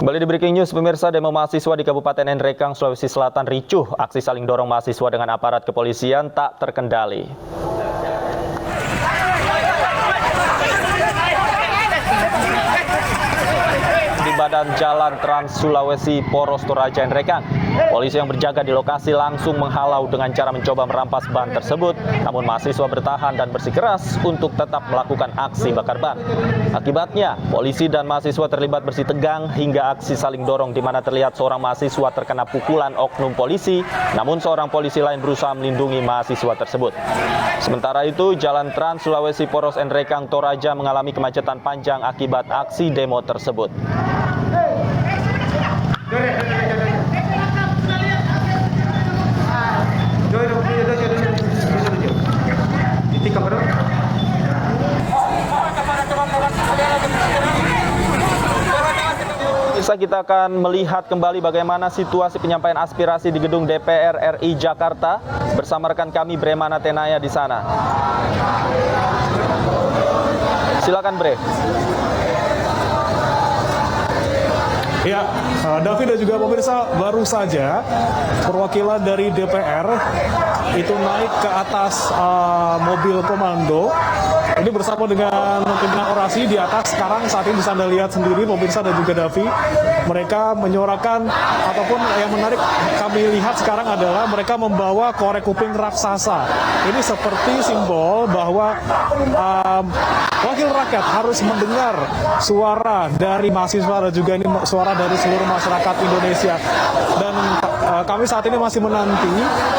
Kembali di Breaking News, pemirsa. Demo mahasiswa di Kabupaten Nrekang, Sulawesi Selatan ricuh. Aksi saling dorong mahasiswa dengan aparat kepolisian tak terkendali. Di Badan Jalan Trans Sulawesi Poros Toraja Nrekang, polisi yang berjaga di lokasi langsung menghalau dengan cara mencoba merampas ban tersebut. Namun mahasiswa bertahan dan bersikeras untuk tetap melakukan aksi bakar ban. Akibatnya, polisi dan mahasiswa terlibat bersih tegang hingga aksi saling dorong di mana terlihat seorang mahasiswa terkena pukulan oknum polisi, namun seorang polisi lain berusaha melindungi mahasiswa tersebut. Sementara itu, Jalan Trans Sulawesi Poros Nrekang Toraja mengalami kemacetan panjang akibat aksi demo tersebut. Kita akan melihat kembali bagaimana situasi penyampaian aspirasi di gedung DPR RI Jakarta bersama rekan kami Bremana Tenaya di sana. Silakan, Bre. Ya, David dan juga pemirsa, baru saja perwakilan dari DPR itu naik ke atas mobil komando. Ini bersama dengan pimpinan orasi di atas. Sekarang saat ini bisa Anda lihat sendiri pemirsa dan juga Davi, mereka menyuarakan ataupun yang menarik kami lihat sekarang adalah mereka membawa korek kuping raksasa. Ini seperti simbol bahwa wakil rakyat harus mendengar suara dari mahasiswa dan juga ini suara dari seluruh masyarakat Indonesia. Dan kami saat ini masih menanti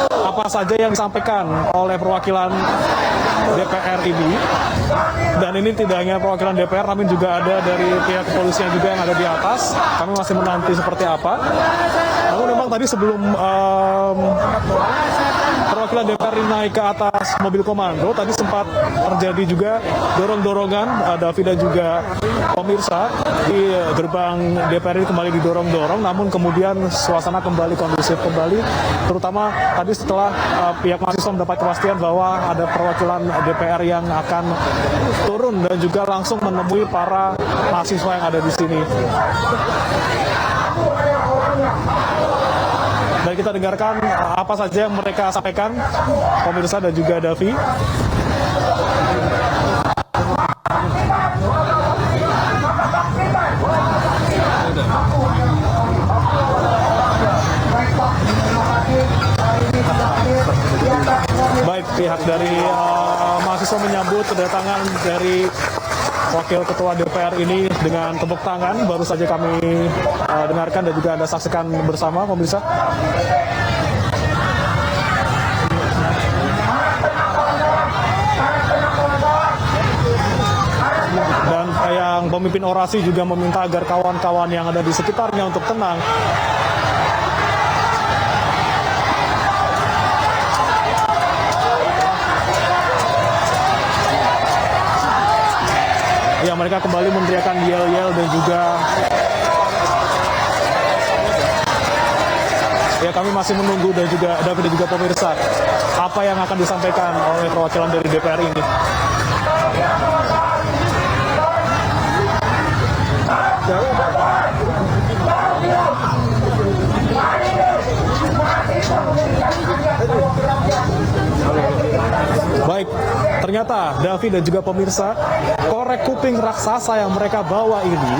apa saja yang disampaikan oleh perwakilan DPR ini. Dan ini tidak hanya perwakilan DPR, namun juga ada dari pihak kepolisian juga yang ada di atas. Kami masih menanti seperti apa. Namun memang tadi sebelum perwakilan DPR ini naik ke atas mobil komando, tadi sempat terjadi juga dorong-dorongan, David dan juga pemirsa, di gerbang DPR ini kembali didorong-dorong, namun kemudian suasana kembali kondusif kembali, terutama tadi setelah pihak mahasiswa mendapat kepastian bahwa ada perwakilan DPR yang akan turun dan juga langsung menemui para mahasiswa yang ada di sini. Dan kita dengarkan apa saja yang mereka sampaikan, pemirsa dan juga Davi. Baik, pihak dari mahasiswa menyambut kedatangan dari Wakil Ketua DPR ini dengan tepuk tangan. Baru saja kami dengarkan dan juga Anda saksikan bersama, pemirsa. Dan yang pemimpin orasi juga meminta agar kawan-kawan yang ada di sekitarnya untuk tenang. Ya, mereka kembali meneriakan yel-yel dan juga ya, kami masih menunggu dan juga David dan juga pemirsa apa yang akan disampaikan oleh perwakilan dari DPR ini. Baik, ternyata David dan juga pemirsa, korek kuping raksasa yang mereka bawa ini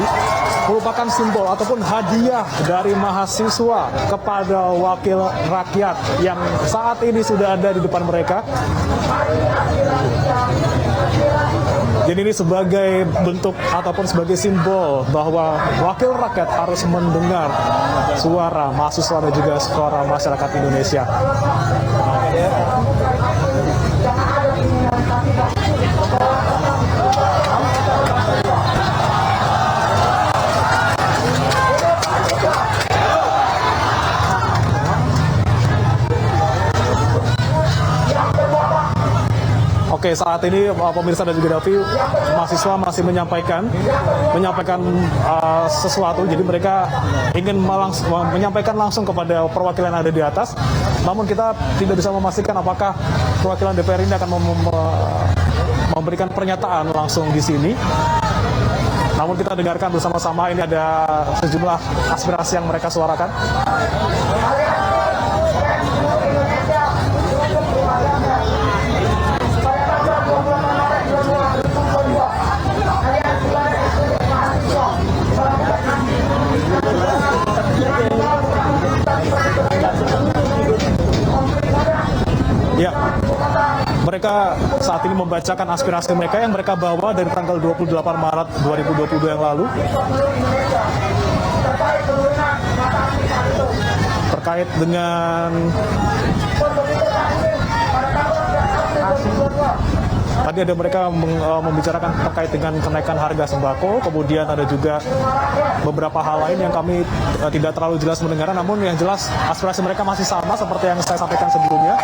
merupakan simbol ataupun hadiah dari mahasiswa kepada wakil rakyat yang saat ini sudah ada di depan mereka. Jadi ini sebagai bentuk ataupun sebagai simbol bahwa wakil rakyat harus mendengar suara mahasiswa dan juga suara masyarakat Indonesia. Oke, saat ini pemirsa dan juga Davi, mahasiswa masih menyampaikan sesuatu. Jadi mereka ingin menyampaikan langsung kepada perwakilan yang ada di atas. Namun kita tidak bisa memastikan apakah perwakilan DPR ini akan memberikan pernyataan langsung di sini. Namun kita dengarkan bersama-sama, ini ada sejumlah aspirasi yang mereka suarakan. Ya, mereka saat ini membacakan aspirasi mereka yang mereka bawa dari tanggal 28 Maret 2022 yang lalu. Terkait dengan tadi ada mereka membicarakan terkait dengan kenaikan harga sembako, kemudian ada juga beberapa hal lain yang kami tidak terlalu jelas mendengar, namun yang jelas aspirasi mereka masih sama seperti yang saya sampaikan sebelumnya.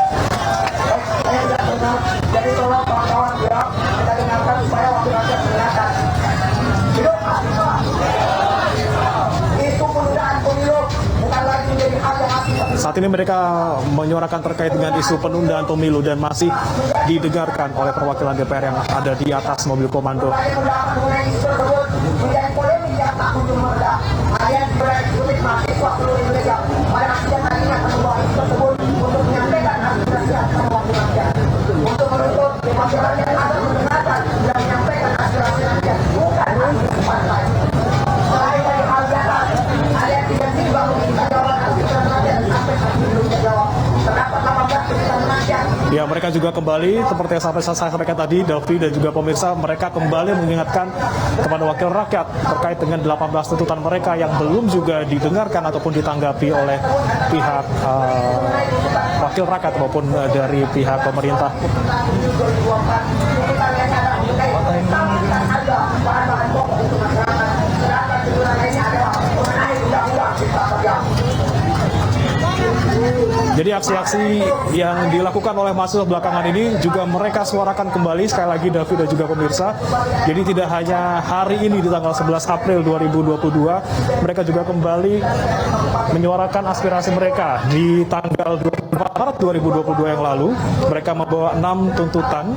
Jadi tolong kawan-kawan ya, kita dengarkan supaya wakil rakyat mendengarkan. Itu penundaan pemilu bukan lagi menjadi hal yang asli. Saat ini mereka menyuarakan terkait dengan isu penundaan pemilu dan masih didengarkan oleh perwakilan DPR yang ada di atas mobil komando. Menjadi polemik yang tak kunjung mereda. Kalian bereksekutif mahasiswa seluruh Indonesia pada akhirnya tadinya akan membawa isu tersebut untuk menyampaikan aspirasi kepada wakil rakyat. Untuk menuntut wakil rakyat agar mendengarkan dan menyampaikan aspirasi rakyat, bukan aspirasi partai. Selain dari hal biasa, kalian tidak tiba meminta jawaban aspirasi rakyat sampai saat belum dijawab. Terdapat 18 keputusan rakyat. Ya, mereka juga kembali seperti yang saya sampaikan tadi, Davi dan juga pemirsa, mereka kembali mengingatkan kepada wakil rakyat terkait dengan 18 tuntutan mereka yang belum juga didengarkan ataupun ditanggapi oleh pihak wakil rakyat maupun dari pihak pemerintah. Jadi aksi-aksi yang dilakukan oleh mahasiswa belakangan ini juga mereka suarakan kembali, sekali lagi David dan juga pemirsa. Jadi tidak hanya hari ini di tanggal 11 April 2022, mereka juga kembali menyuarakan aspirasi mereka di tanggal 24 Maret 2022 yang lalu. Mereka membawa 6 tuntutan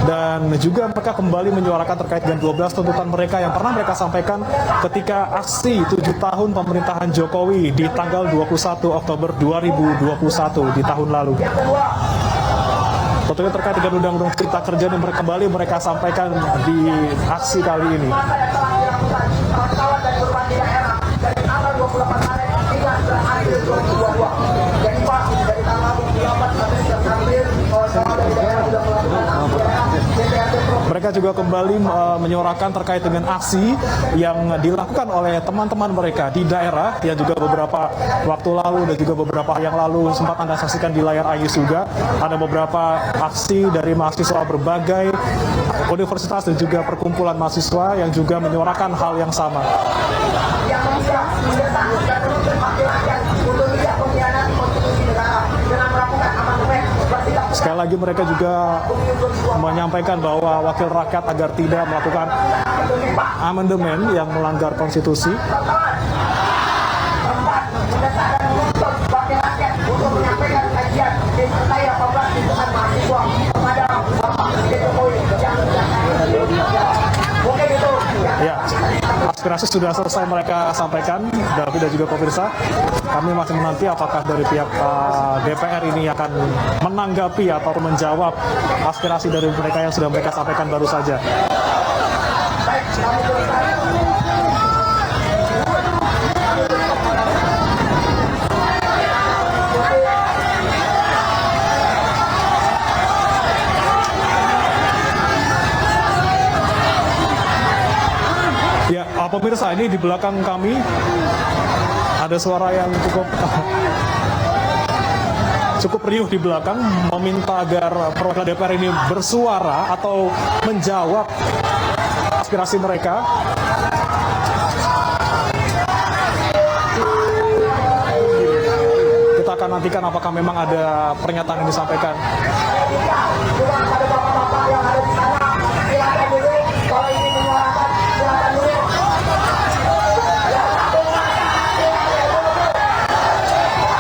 dan juga mereka kembali menyuarakan terkait dengan 12 tuntutan mereka yang pernah mereka sampaikan ketika aksi 7 tahun pemerintahan Jokowi di tanggal 21 Oktober 2021 di tahun lalu. Tentunya terkait dengan Undang-Undang Cipta Kerja yang kembali mereka sampaikan di aksi kali ini. Mereka juga kembali menyuarakan terkait dengan aksi yang dilakukan oleh teman-teman mereka di daerah yang juga beberapa waktu lalu dan juga beberapa yang lalu sempat Anda saksikan di layar Ayus juga. Ada beberapa aksi dari mahasiswa berbagai universitas dan juga perkumpulan mahasiswa yang juga menyuarakan hal yang sama. Sekali lagi mereka juga menyampaikan bahwa wakil rakyat agar tidak melakukan amandemen yang melanggar konstitusi. Ya, aspirasi sudah selesai mereka sampaikan, David dan juga pemirsa. Kami masih menanti apakah dari pihak DPR ini akan menanggapi atau menjawab aspirasi dari mereka yang sudah mereka sampaikan baru saja. Ya, pemirsa, ini di belakang kami ada suara yang cukup riuh di belakang meminta agar perwakilan DPR ini bersuara atau menjawab aspirasi mereka. Kita akan nantikan apakah memang ada pernyataan yang disampaikan.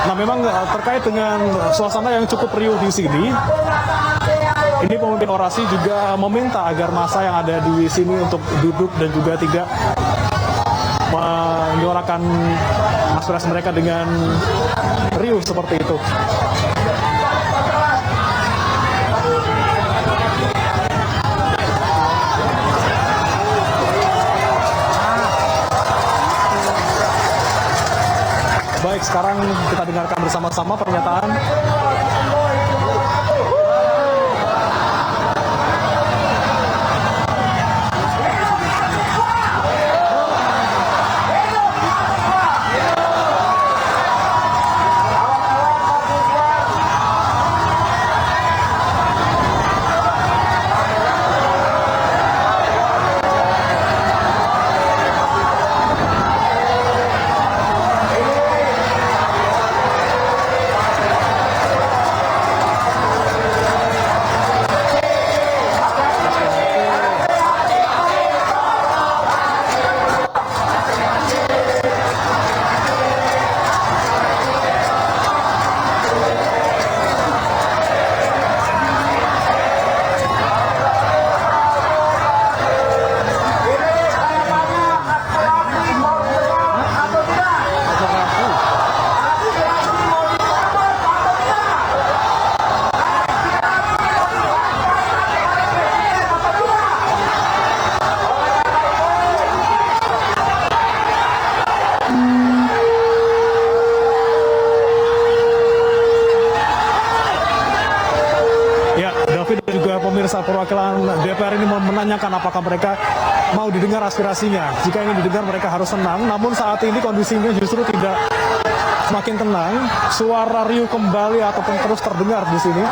Nah, memang terkait dengan suasana yang cukup riuh di sini, Ini pemimpin orasi juga meminta agar massa yang ada di sini untuk duduk dan juga tidak menyuarakan aspirasi mereka dengan riuh seperti itu. Baik, sekarang kita dengarkan bersama-sama pernyataan pemirsa perwakilan DPR ini menanyakan apakah mereka mau didengar aspirasinya. Jika ini didengar mereka harus tenang, namun saat ini kondisinya justru tidak semakin tenang. Suara riuh kembali ataupun terus terdengar di sini.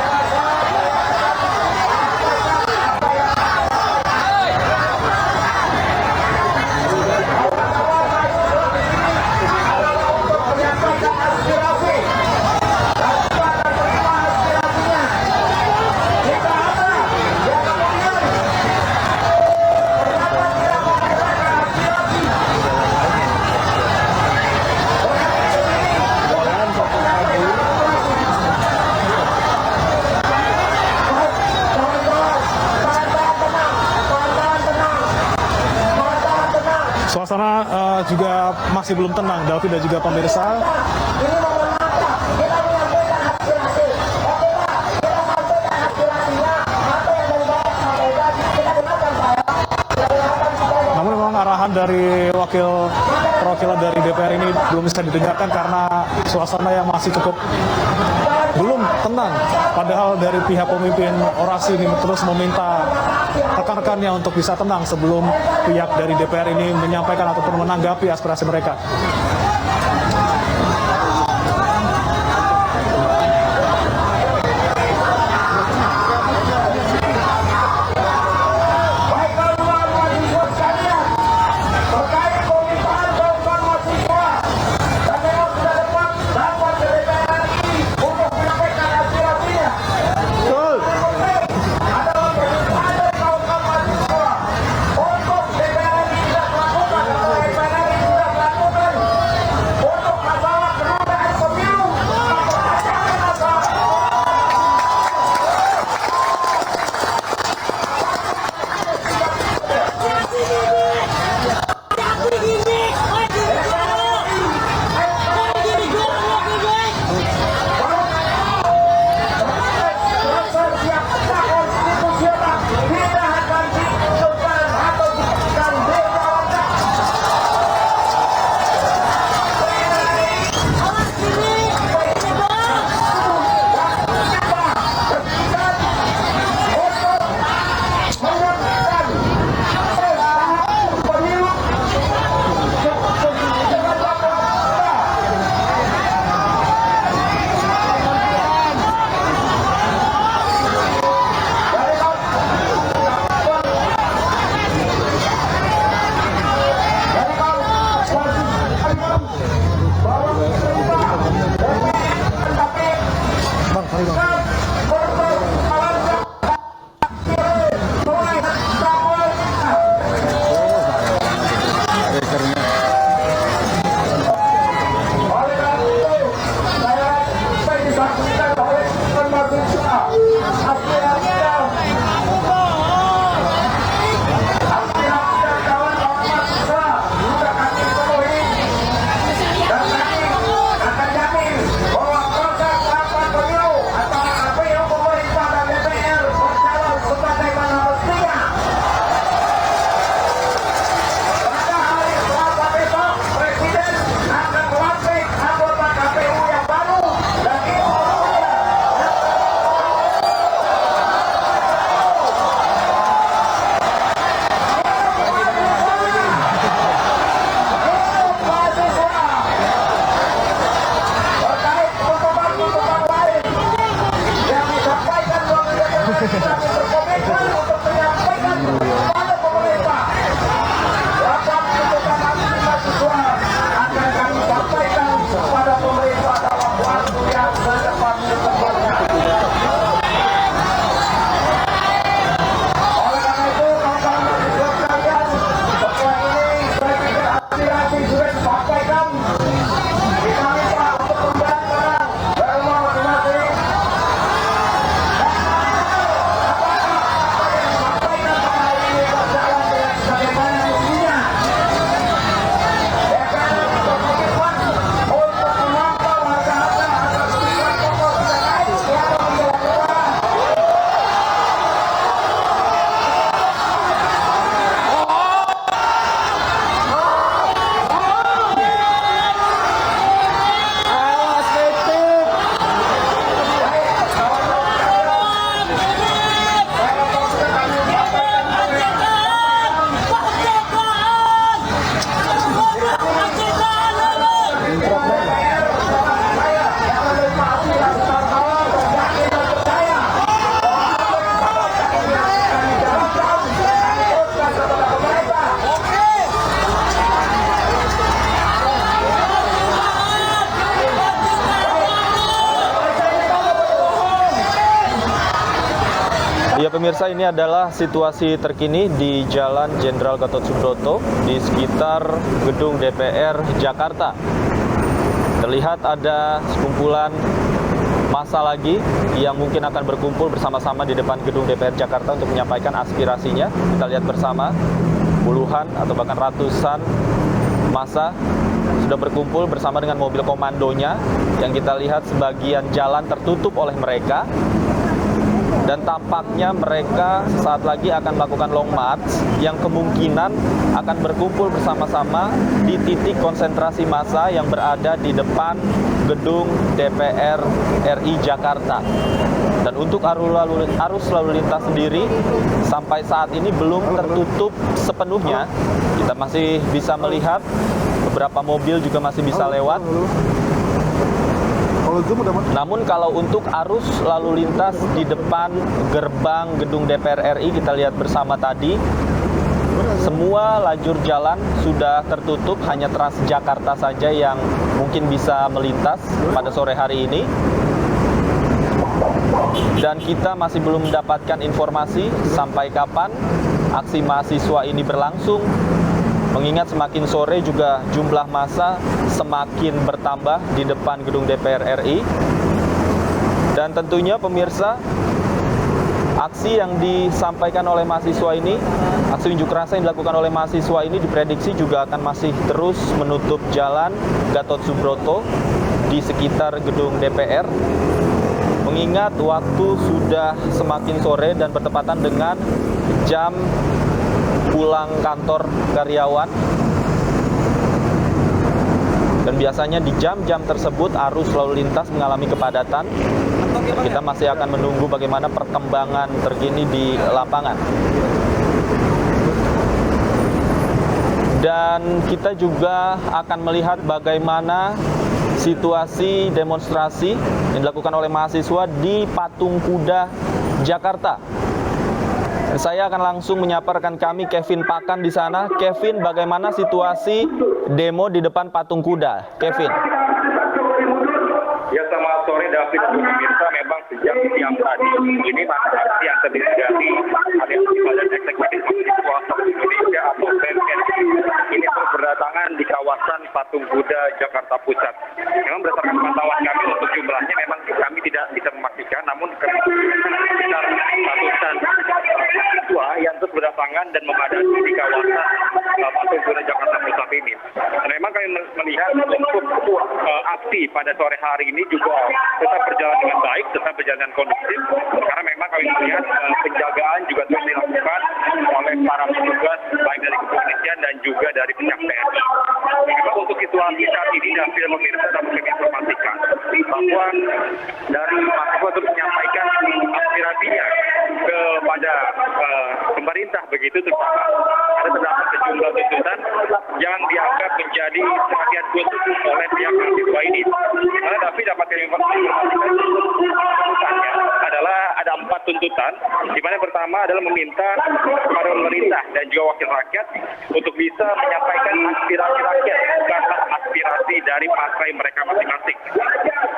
Suasana juga masih belum tenang, David dan juga pemirsa. Namun memang arahan dari perwakilan dari DPR ini belum bisa didengarkan karena suasana yang masih cukup belum tenang. Padahal dari pihak pemimpin orasi ini terus meminta rekan-rekannya untuk bisa tenang sebelum pihak dari DPR ini menyampaikan ataupun menanggapi aspirasi mereka. pemirsa, ini adalah situasi terkini di Jalan Jenderal Gatot Subroto di sekitar gedung DPR Jakarta. Terlihat ada sekumpulan massa lagi yang mungkin akan berkumpul bersama-sama di depan gedung DPR Jakarta untuk menyampaikan aspirasinya. Kita lihat bersama, puluhan atau bahkan ratusan massa sudah berkumpul bersama dengan mobil komandonya, yang kita lihat sebagian jalan tertutup oleh mereka. Dan tampaknya mereka saat lagi akan melakukan long march yang kemungkinan akan berkumpul bersama-sama di titik konsentrasi massa yang berada di depan gedung DPR RI Jakarta. Dan untuk arus lalu lintas sendiri sampai saat ini belum tertutup sepenuhnya. Kita masih bisa melihat beberapa mobil juga masih bisa lewat. Namun kalau untuk arus lalu lintas di depan gerbang gedung DPR RI, kita lihat bersama tadi, semua lajur jalan sudah tertutup, hanya Transjakarta saja yang mungkin bisa melintas pada sore hari ini. Dan kita masih belum mendapatkan informasi sampai kapan aksi mahasiswa ini berlangsung. Mengingat semakin sore juga jumlah massa semakin bertambah di depan gedung DPR RI. Dan tentunya pemirsa, aksi yang disampaikan oleh mahasiswa ini, aksi unjuk rasa yang dilakukan oleh mahasiswa ini diprediksi juga akan masih terus menutup jalan Gatot Subroto di sekitar gedung DPR. Mengingat waktu sudah semakin sore dan bertepatan dengan jam pulang kantor karyawan, dan biasanya di jam-jam tersebut arus lalu lintas mengalami kepadatan. Dan kita masih akan menunggu bagaimana perkembangan terkini di lapangan. Dan kita juga akan melihat bagaimana situasi demonstrasi yang dilakukan oleh mahasiswa di Patung Kuda Jakarta. Saya akan langsung menyapa rekan kami Kevin Pakan di sana. Kevin, bagaimana situasi demo di depan Patung Kuda? Kevin. Ya, selamat sore David dan pemirsa. Memang sejak siang tadi ini masa aksi yang terdiri dari Aliansi Badan Eksekutif Mahasiswa Indonesia atau BEMS ini terus berdatangan di kawasan Patung Kuda Jakarta Pusat. Memang berdasarkan pantauan kami untuk jumlahnya memang kami tidak bisa memastikan, namun sekitar ratusan mahasiswa yang terus berdatangan dan memadati di kawasan Patung Kuda Jakarta Pusat ini. Dan memang kami melihat untuk aksi pada sore hari ini juga tetap berjalan dengan baik, tetap berjalan dengan kondusif, karena memang kami melihat penjagaan juga terus dilakukan oleh para petugas baik dari kepolisian dan juga dari pihak TNI. Memang untuk situasi saat ini dan film pemirsa dapat kami informasikan bahwa dari mahasiswa terus menyampaikan aspirasinya kepada pemerintah, begitu terutama ada terdapat sejumlah tuntutan yang dianggap menjadi perhatian khusus oleh pihak mahasiswa ini. Karena David dapat kami informasikan tuntutannya adalah ada 4 tuntutan, di mana pertama adalah meminta kepada pemerintah dan juga wakil rakyat untuk bisa menyampaikan aspirasi rakyat, bukan aspirasi dari partai mereka masing-masing.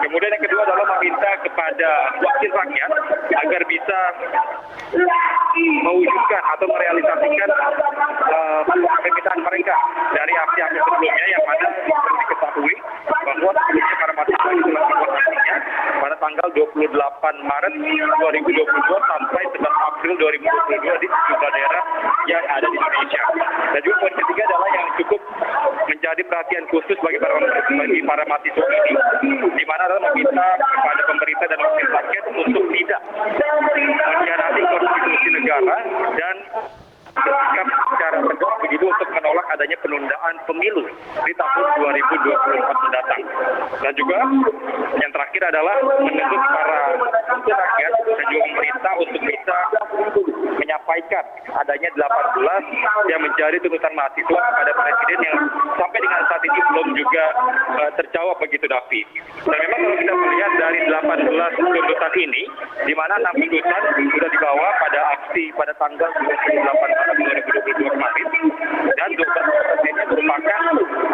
Kemudian yang kedua adalah meminta kepada wakil rakyat agar bisa mewujudkan atau merealisasikan permintaan mereka dari aksi-aksi sebelumnya, yang mana seperti diketahui bahwa sebelumnya para mahasiswa itu melakukan aksinya pada tanggal 28 Maret 2022 sampai 11 April 2022 di sejumlah daerah yang ada di Indonesia. Dan juga poin ketiga adalah yang cukup menjadi perhatian khusus bagi para mahasiswa ini, di mana adalah meminta kepada pemerintah dan wakil rakyat untuk tidak mengkhianati konstitusi negara dan bersikap secara tegas begitu untuk menolak adanya penundaan pemilu di tahun 2024 mendatang. Dan juga yang terakhir adalah menuntut para rakyat dan juga pemerintah untuk bisa menyampaikan adanya 18 yang menjadi tuntutan mahasiswa kepada presiden yang sampai dengan saat ini belum juga terjawab, begitu Davi. Dan memang kalau kita melihat dari 18 tuntutan ini, di mana 6 tuntutan sudah dibawa pada aksi pada tanggal 28 Maret 2022 kemarin, dan 12 tuntutan ini merupakan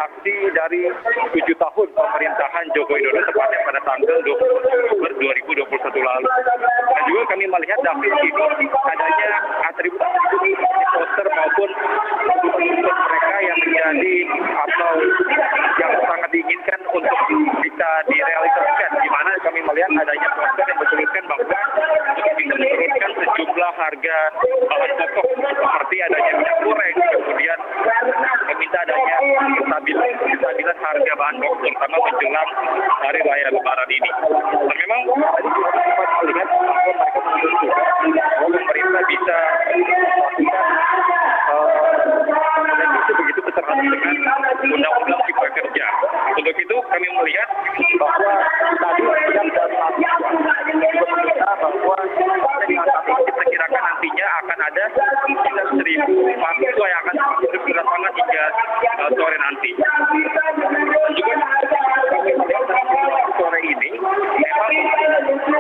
aksi dari 7 tahun pemerintahan Joko Widodo, tepatnya pada tanggal 20 Oktober 2021 lalu. Dan juga kami melihat David ini ada menghindari adanya minyak goreng, kemudian meminta adanya kestabilan harga bahan pokok terutama menjelang hari raya Lebaran ini. Dan memang tadi juga sempat melihat bahwa mereka menuntut juga bahwa pemerintah bisa melakukan revisi begitu beserta dengan undang-undang cipta kerja. Untuk itu kami melihat bahwa tadi yang dari mahasiswa bahwa dengan saat ini diperkirakan nantinya akan ada sekitar 1.000 mahasiswa yang akan berdatangan hingga sore nanti. Juga kami melihat sore ini memang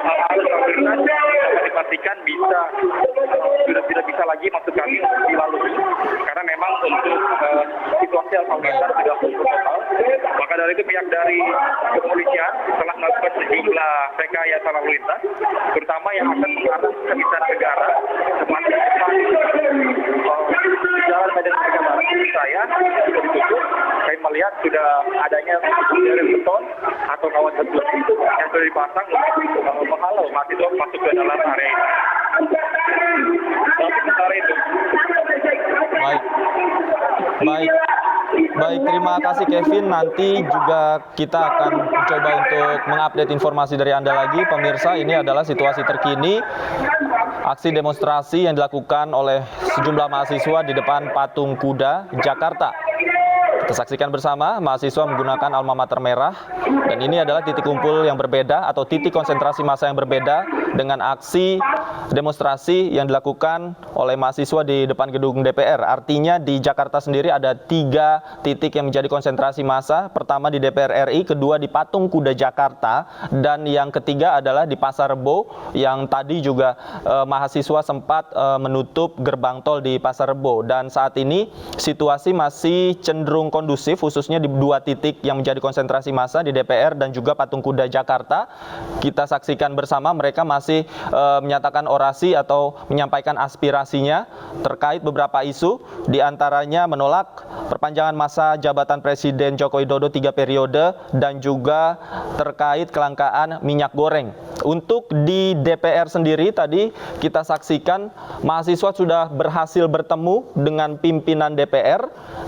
hal-hal prioritas dapat dipastikan sudah tidak bisa lagi masuk kami untuk dilalui karena memang untuk situasi lalu lintas sudah tutup total. Maka dari itu pihak dari kepolisian telah melakukan sejumlah rekayasa lalu lintas, terutama yang akan mengarah ke Istana Negara, semakin depan Jalan Medan Merdeka Barat. Saya sudah ditutup. Saya melihat sudah adanya jaring beton atau kawat beton yang sudah dipasang untuk menghalau mahasiswa masuk ke dalam area ini. Tapi sementara itu. Baik, terima kasih Kevin. Nanti juga kita akan mencoba untuk mengupdate informasi dari Anda lagi. Pemirsa, ini adalah situasi terkini aksi demonstrasi yang dilakukan oleh sejumlah mahasiswa di depan Patung Kuda, Jakarta. Kita saksikan bersama, mahasiswa menggunakan alma mater merah, dan ini adalah titik kumpul yang berbeda atau titik konsentrasi massa yang berbeda dengan aksi demonstrasi yang dilakukan oleh mahasiswa di depan gedung DPR. Artinya di Jakarta sendiri ada 3 titik yang menjadi konsentrasi massa. Pertama di DPR RI, kedua di Patung Kuda Jakarta, dan yang ketiga adalah di Pasar Rebo yang tadi juga mahasiswa sempat menutup gerbang tol di Pasar Rebo. Dan saat ini situasi masih cenderung kondusif, khususnya di 2 titik yang menjadi konsentrasi massa di DPR dan juga Patung Kuda Jakarta. Kita saksikan bersama, mereka masih menyatakan orasi atau menyampaikan aspirasinya terkait beberapa isu, diantaranya menolak perpanjangan masa jabatan Presiden Joko Widodo 3 periode dan juga terkait kelangkaan minyak goreng. Untuk di DPR sendiri tadi kita saksikan mahasiswa sudah berhasil bertemu dengan pimpinan DPR.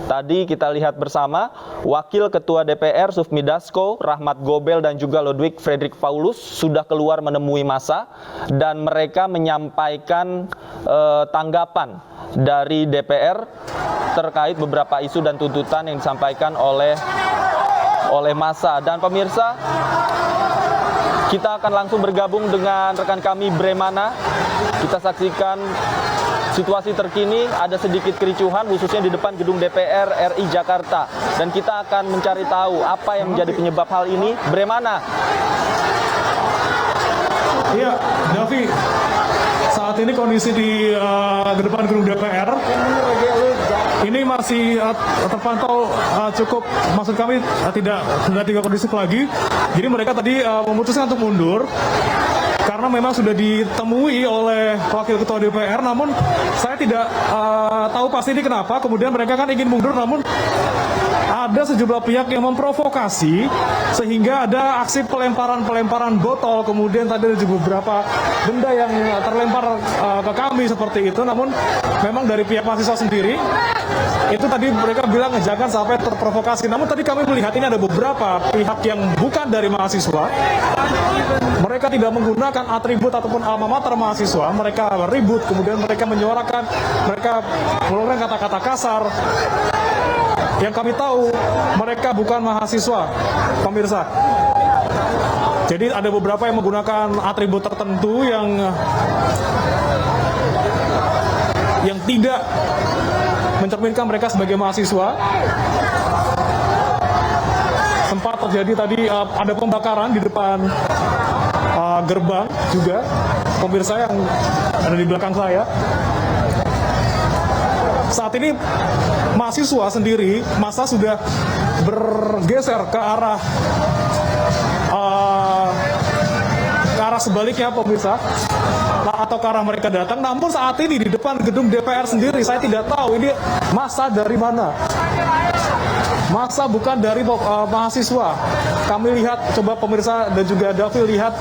Tadi kita lihat bersama Wakil Ketua DPR Sufmi Dasko, Rahmat Gobel dan juga Ludwig Frederick Paulus sudah keluar menemui massa dan mereka menyampaikan tanggapan dari DPR terkait beberapa isu dan tuntutan yang disampaikan oleh massa. Dan pemirsa, kita akan langsung bergabung dengan rekan kami Bremana. Kita saksikan situasi terkini, ada sedikit kericuhan khususnya di depan gedung DPR RI Jakarta. Dan kita akan mencari tahu apa yang menjadi penyebab hal ini. Bremana. Iya, Davi. Saat ini kondisi di depan gedung DPR ini masih terpantau cukup, maksud kami tidak kondusif lagi. Jadi mereka tadi memutuskan untuk mundur karena memang sudah ditemui oleh Wakil Ketua DPR, namun saya tidak tahu pasti ini kenapa. Kemudian mereka kan ingin mundur, namun ada sejumlah pihak yang memprovokasi sehingga ada aksi pelemparan botol, kemudian tadi ada juga beberapa benda yang terlempar ke kami seperti itu. Namun memang dari pihak mahasiswa sendiri itu tadi mereka bilang jangan sampai terprovokasi. Namun tadi kami melihat ini ada beberapa pihak yang bukan dari mahasiswa. Mereka tidak menggunakan atribut ataupun alma mater mahasiswa. Mereka ribut, kemudian mereka menyuarakan, mereka mengeluarkan kata-kata kasar. Yang kami tahu mereka bukan mahasiswa, pemirsa. Jadi ada beberapa yang menggunakan atribut tertentu yang tidak mencerminkan mereka sebagai mahasiswa. Sempat terjadi tadi ada pembakaran di depan gerbang juga, pemirsa yang ada di belakang saya. Saat ini mahasiswa sendiri, massa sudah bergeser ke arah sebaliknya, pemirsa, atau ke arah mereka datang. Namun saat ini di depan gedung DPR sendiri, saya tidak tahu ini massa dari mana. Massa bukan dari mahasiswa. Kami lihat, coba pemirsa dan juga Davi lihat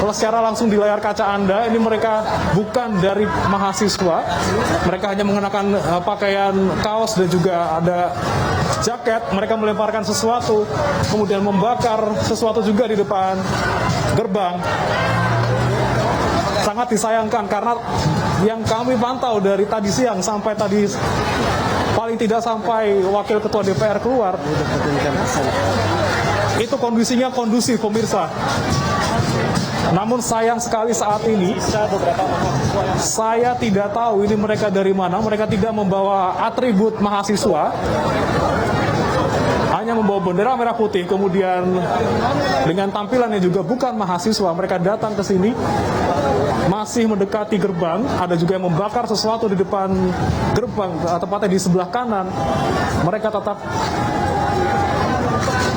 Kalau secara langsung di layar kaca Anda, ini mereka bukan dari mahasiswa. Mereka hanya mengenakan pakaian kaos dan juga ada jaket. Mereka melemparkan sesuatu, kemudian membakar sesuatu juga di depan gerbang. Sangat disayangkan karena yang kami pantau dari tadi siang sampai tadi paling tidak sampai Wakil Ketua DPR keluar, itu kondisinya kondusif, pemirsa. Namun sayang sekali saat ini saya tidak tahu ini mereka dari mana. Mereka tidak membawa atribut mahasiswa, hanya membawa bendera merah putih. Kemudian dengan tampilannya juga bukan mahasiswa. Mereka datang ke sini masih mendekati gerbang. Ada juga yang membakar sesuatu di depan gerbang, tepatnya di sebelah kanan. Mereka tetap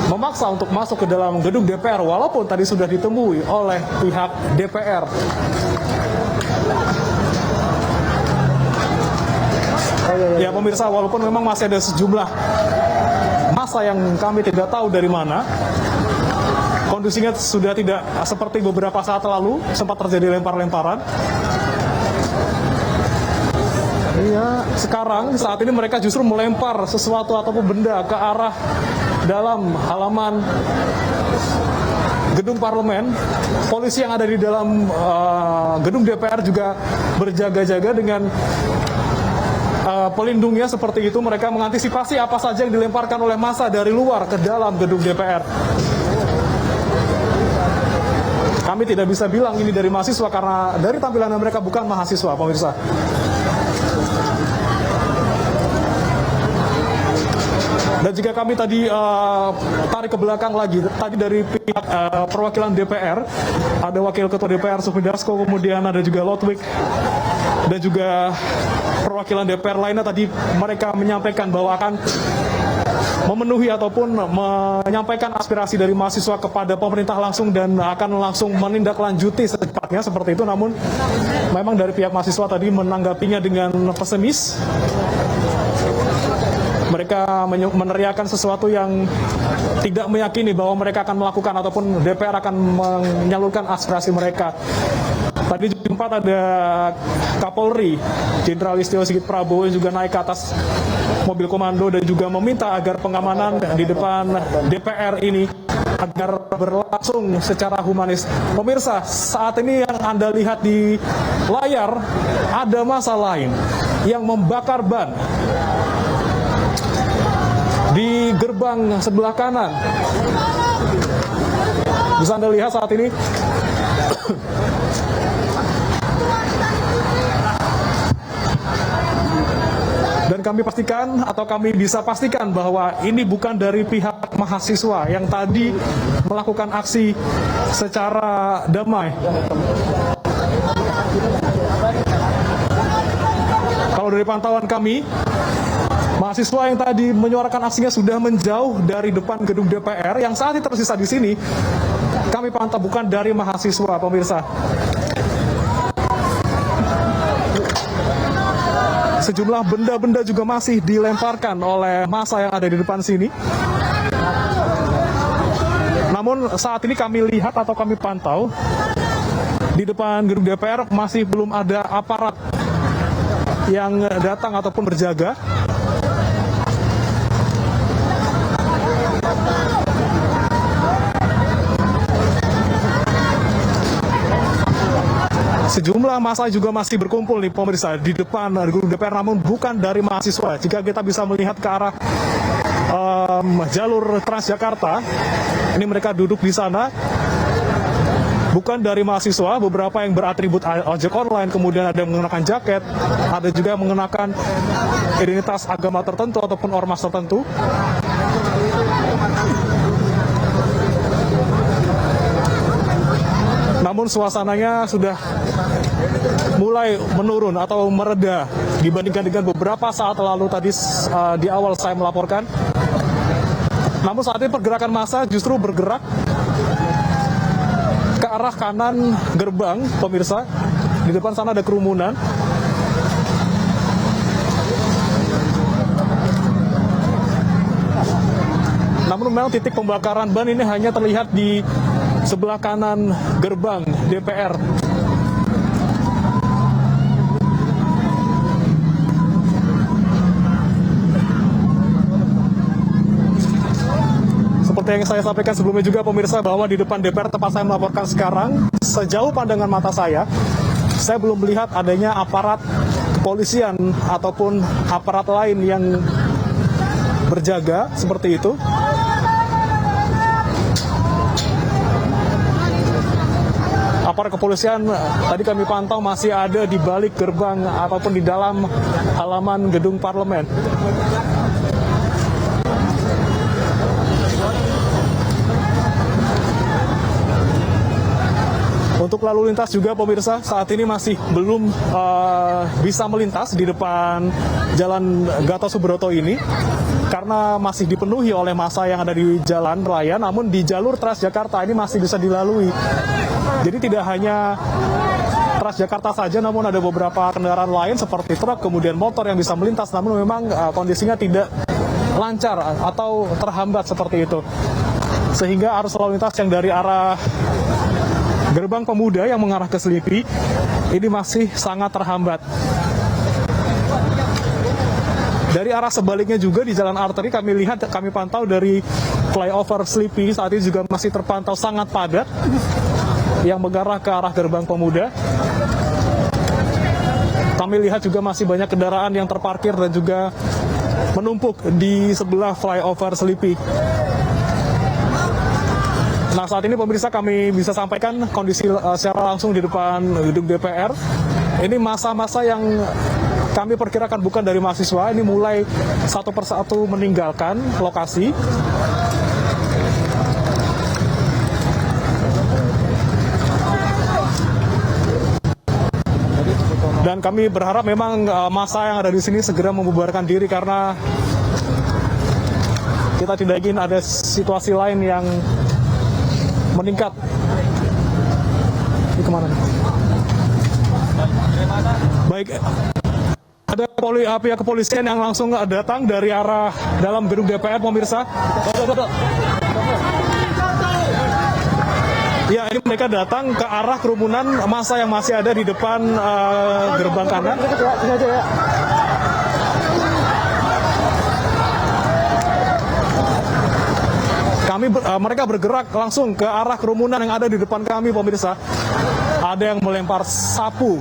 memaksa untuk masuk ke dalam gedung DPR walaupun tadi sudah ditemui oleh pihak DPR. Ya pemirsa, walaupun memang masih ada sejumlah massa yang kami tidak tahu dari mana, kondisinya sudah tidak seperti beberapa saat lalu sempat terjadi lempar-lemparan. Iya, sekarang saat ini mereka justru melempar sesuatu ataupun benda ke arah dalam halaman gedung parlemen. Polisi yang ada di dalam gedung DPR juga berjaga-jaga dengan pelindungnya seperti itu. Mereka mengantisipasi apa saja yang dilemparkan oleh massa dari luar ke dalam gedung DPR. Kami tidak bisa bilang ini dari mahasiswa karena dari tampilan mereka bukan mahasiswa, pemirsa. Dan jika kami tadi tarik ke belakang lagi, tadi dari pihak perwakilan DPR, ada Wakil Ketua DPR Sufmi Dasko, kemudian ada juga Lodwig, dan juga perwakilan DPR lainnya tadi mereka menyampaikan bahwa akan memenuhi ataupun menyampaikan aspirasi dari mahasiswa kepada pemerintah langsung dan akan langsung menindaklanjuti secepatnya seperti itu. Namun memang dari pihak mahasiswa tadi menanggapinya dengan pesimis. Mereka meneriakan sesuatu yang tidak meyakini bahwa mereka akan melakukan ataupun DPR akan menyalurkan aspirasi mereka. Tadi sempat ada Kapolri Jenderal Listio Sigit Prabowo juga naik ke atas mobil komando dan juga meminta agar pengamanan di depan DPR ini agar berlangsung secara humanis. Pemirsa, saat ini yang Anda lihat di layar ada massa lain yang membakar ban di gerbang sebelah kanan. Bisa Anda lihat saat ini. Dan kami pastikan atau kami bisa pastikan bahwa ini bukan dari pihak mahasiswa yang tadi melakukan aksi secara damai. Kalau dari pantauan kami, mahasiswa yang tadi menyuarakan aksinya sudah menjauh dari depan gedung DPR. Yang saat ini tersisa di sini, kami pantau bukan dari mahasiswa, pemirsa. Sejumlah benda-benda juga masih dilemparkan oleh massa yang ada di depan sini. Namun saat ini kami lihat atau kami pantau, di depan gedung DPR masih belum ada aparat yang datang ataupun berjaga. Sejumlah massa juga masih berkumpul nih pemirsa di depan gedung DPR, namun bukan dari mahasiswa. Jika kita bisa melihat ke arah jalur Transjakarta, ini mereka duduk di sana. Bukan dari mahasiswa, beberapa yang beratribut ojek online, kemudian ada yang mengenakan jaket, ada juga yang mengenakan identitas agama tertentu ataupun ormas tertentu. Namun suasananya sudah mulai menurun atau mereda dibandingkan dengan beberapa saat lalu tadi di awal saya melaporkan. Namun saat ini pergerakan massa justru bergerak ke arah kanan gerbang, pemirsa. Di depan sana ada kerumunan. Namun memang titik pembakaran ban ini hanya terlihat di sebelah kanan gerbang DPR. Seperti yang saya sampaikan sebelumnya juga pemirsa, bahwa di depan DPR tempat saya melaporkan sekarang, sejauh pandangan mata saya belum melihat adanya aparat kepolisian ataupun aparat lain yang berjaga seperti itu. Aparat kepolisian tadi kami pantau masih ada di balik gerbang ataupun di dalam halaman gedung parlemen. Untuk lalu lintas juga pemirsa saat ini masih belum bisa melintas di depan Jalan Gatot Subroto ini karena masih dipenuhi oleh massa yang ada di jalan raya, namun di jalur Transjakarta ini masih bisa dilalui. Jadi tidak hanya Transjakarta saja, namun ada beberapa kendaraan lain seperti truk, kemudian motor yang bisa melintas, namun memang kondisinya tidak lancar atau terhambat seperti itu. Sehingga arus lalu lintas yang dari arah Gerbang Pemuda yang mengarah ke Selipi ini masih sangat terhambat. Dari arah sebaliknya juga di Jalan Arteri kami pantau dari flyover Selipi saat ini juga masih terpantau sangat padat yang mengarah ke arah Gerbang Pemuda. Kami lihat juga masih banyak kendaraan yang terparkir dan juga menumpuk di sebelah flyover Selipi. Nah, saat ini pemirsa kami bisa sampaikan kondisi secara langsung di depan gedung DPR. Ini masa-masa yang kami perkirakan bukan dari mahasiswa, ini mulai satu persatu meninggalkan lokasi. Dan kami berharap memang massa yang ada di sini segera membubarkan diri karena kita tidak ingin ada situasi lain yang meningkat. Ini kemana nih? Baik, ada pihak kepolisian yang langsung datang dari arah dalam gedung DPR, pemirsa. Ya, ini mereka datang ke arah kerumunan massa yang masih ada di depan gerbang kanan. Mereka bergerak langsung ke arah kerumunan yang ada di depan kami, pemirsa. Ada yang melempar sapu.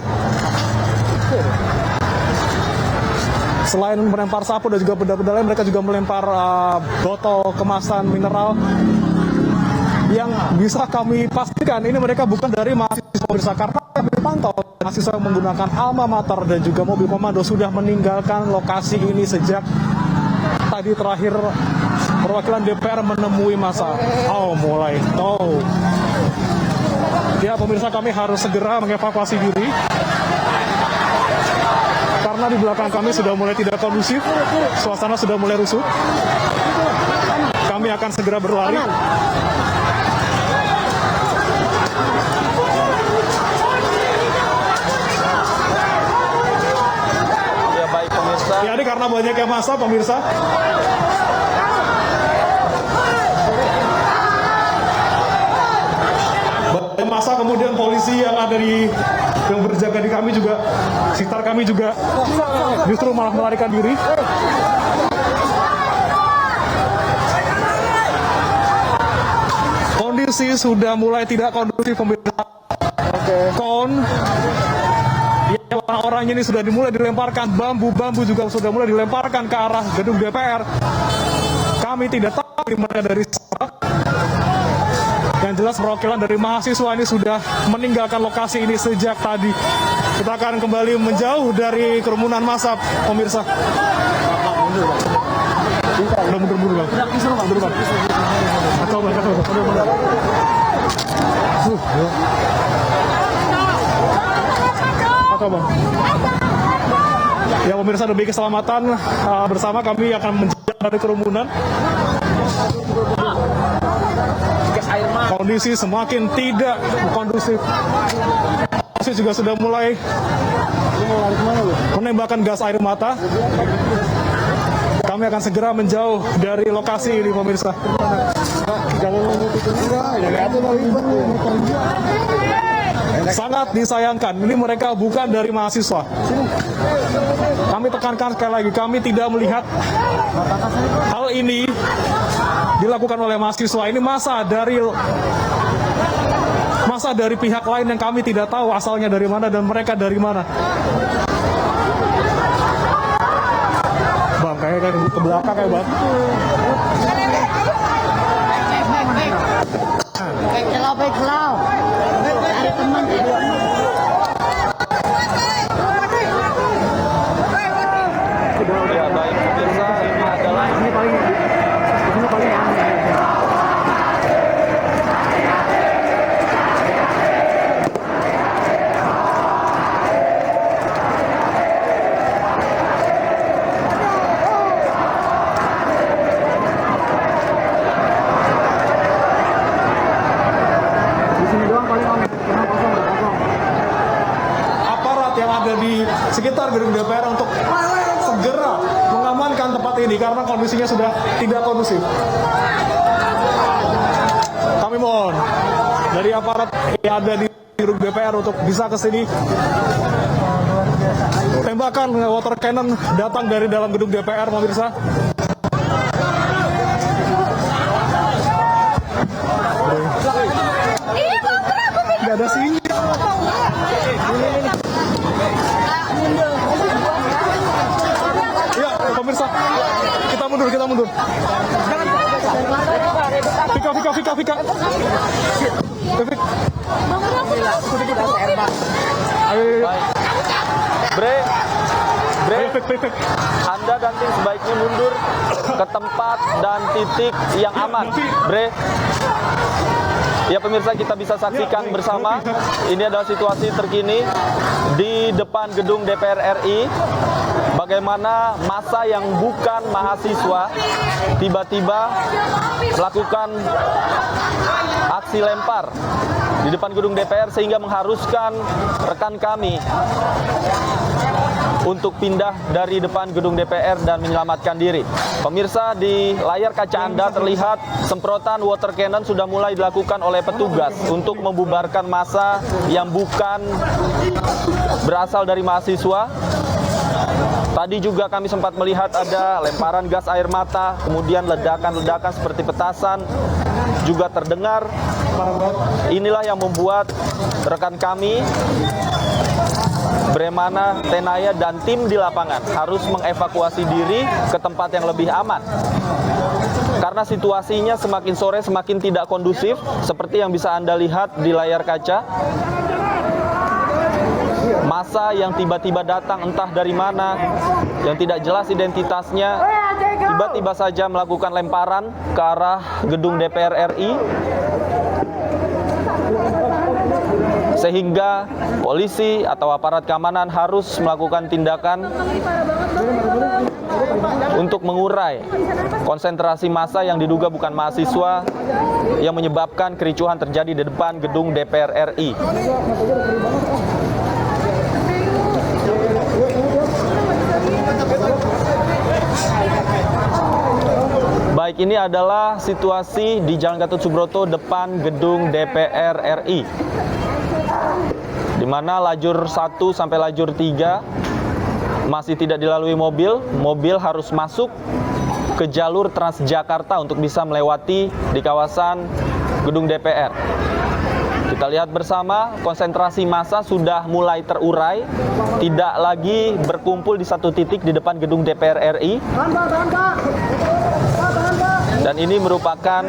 Selain melempar sapu dan juga benda-benda lain, mereka juga melempar botol kemasan mineral. Yang bisa kami pastikan ini mereka bukan dari mahasiswa, pemirsa, karena kami pantau mahasiswa yang menggunakan alma mater dan juga mobil komando sudah meninggalkan lokasi ini sejak tadi terakhir perwakilan DPR menemui massa. Mulai. Ya, pemirsa, kami harus segera mengevakuasi diri karena di belakang kami sudah mulai tidak kondusif, suasana sudah mulai rusuh. Kami akan segera berlari. Ya, baik pemirsa. Ya, ini karena banyaknya massa, pemirsa. Masa kemudian polisi yang ada yang berjaga di kami juga, sekitar kami juga justru malah melarikan diri. Kondisi sudah mulai tidak kondusif, pemirsa. Orang-orang ini sudah dimulai dilemparkan bambu juga sudah mulai dilemparkan ke arah gedung DPR. Kami tidak tahu di mana dari sana. Yang jelas perwakilan dari mahasiswa ini sudah meninggalkan lokasi ini sejak tadi. Kita akan kembali menjauh dari kerumunan massa, pemirsa. Udah mundur, Bang. Mundur, Bang. Atau, Bang. Ya, pemirsa, demi keselamatan bersama kami akan menjauh dari kerumunan. Kondisi semakin tidak kondusif. Polisi juga sudah mulai menembakkan gas air mata. Kami akan segera menjauh dari lokasi ini, pemirsa. Sangat disayangkan, ini mereka bukan dari mahasiswa. Kami tekankan sekali lagi, kami tidak melihat hal ini dilakukan oleh mahasiswa. Ini masa dari pihak lain yang kami tidak tahu asalnya dari mana dan mereka dari mana. Bang, kayak ke belakang kayak bang. Baik kelau. Dari teman. Ya, baik pemirsa, ini adalah aparat yang ada di sekitar gedung DPR untuk segera mengamankan tempat ini karena kondisinya sudah tidak kondusif. Kami mohon dari aparat yang ada di gedung DPR untuk bisa ke sini. Tembakan water cannon datang dari dalam gedung DPR, pemirsa. Nggak ada sini. Ya, pemirsa, kita mundur. Vika. Ayo. Bre, Fik. Anda dan tim sebaiknya mundur ke tempat dan titik yang aman. Bre. Ya pemirsa, kita bisa saksikan bersama. Ini adalah situasi terkini di depan gedung DPR RI. Bagaimana massa yang bukan mahasiswa tiba-tiba melakukan aksi lempar di depan gedung DPR sehingga mengharuskan rekan kami untuk pindah dari depan gedung DPR dan menyelamatkan diri. Pemirsa, di layar kaca Anda terlihat semprotan water cannon sudah mulai dilakukan oleh petugas untuk membubarkan massa yang bukan berasal dari mahasiswa. Tadi juga kami sempat melihat ada lemparan gas air mata, kemudian ledakan-ledakan seperti petasan juga terdengar. Inilah yang membuat rekan kami Bremana, Tenaya, dan tim di lapangan harus mengevakuasi diri ke tempat yang lebih aman. Karena situasinya semakin sore semakin tidak kondusif, seperti yang bisa Anda lihat di layar kaca. Massa yang tiba-tiba datang entah dari mana, yang tidak jelas identitasnya, tiba-tiba saja melakukan lemparan ke arah gedung DPR RI. Sehingga polisi atau aparat keamanan harus melakukan tindakan untuk mengurai konsentrasi massa yang diduga bukan mahasiswa yang menyebabkan kericuhan terjadi di depan gedung DPR RI. Baik, ini adalah situasi di Jalan Gatot Subroto depan gedung DPR RI, di mana lajur 1 sampai lajur 3 masih tidak dilalui mobil. Mobil harus masuk ke jalur Transjakarta untuk bisa melewati di kawasan gedung DPR. Kita lihat bersama, konsentrasi massa sudah mulai terurai, tidak lagi berkumpul di satu titik di depan gedung DPR RI. Dan ini merupakan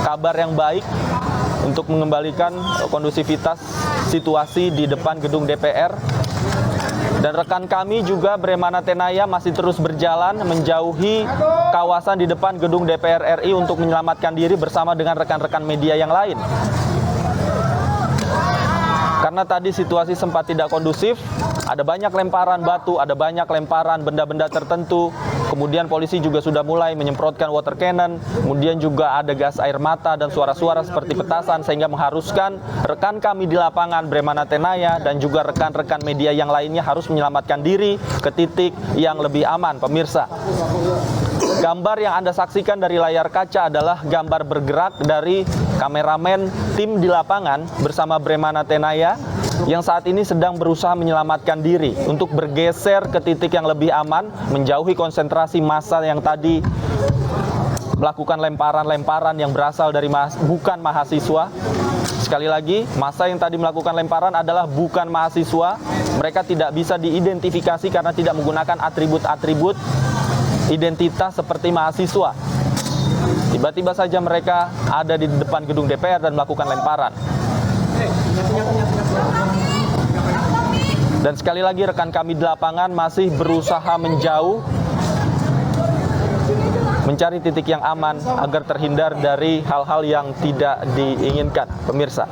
kabar yang baik untuk mengembalikan kondusivitas situasi di depan gedung DPR. Dan rekan kami juga Bremana Tenaya masih terus berjalan menjauhi kawasan di depan gedung DPR RI untuk menyelamatkan diri bersama dengan rekan-rekan media yang lain. Karena tadi situasi sempat tidak kondusif, ada banyak lemparan batu, ada banyak lemparan benda-benda tertentu. Kemudian polisi juga sudah mulai menyemprotkan water cannon, kemudian juga ada gas air mata dan suara-suara seperti petasan, sehingga mengharuskan rekan kami di lapangan Bremana Tenaya dan juga rekan-rekan media yang lainnya harus menyelamatkan diri ke titik yang lebih aman, pemirsa. Gambar yang Anda saksikan dari layar kaca adalah gambar bergerak dari kameramen tim di lapangan bersama Bremana Tenaya yang saat ini sedang berusaha menyelamatkan diri untuk bergeser ke titik yang lebih aman, menjauhi konsentrasi massa yang tadi melakukan lemparan-lemparan yang berasal dari bukan mahasiswa. Sekali lagi, massa yang tadi melakukan lemparan adalah bukan mahasiswa. Mereka tidak bisa diidentifikasi karena tidak menggunakan atribut-atribut identitas seperti mahasiswa. Tiba-tiba saja mereka ada di depan gedung DPR dan melakukan lemparan. Dan sekali lagi rekan kami di lapangan masih berusaha menjauh, mencari titik yang aman agar terhindar dari hal-hal yang tidak diinginkan, pemirsa.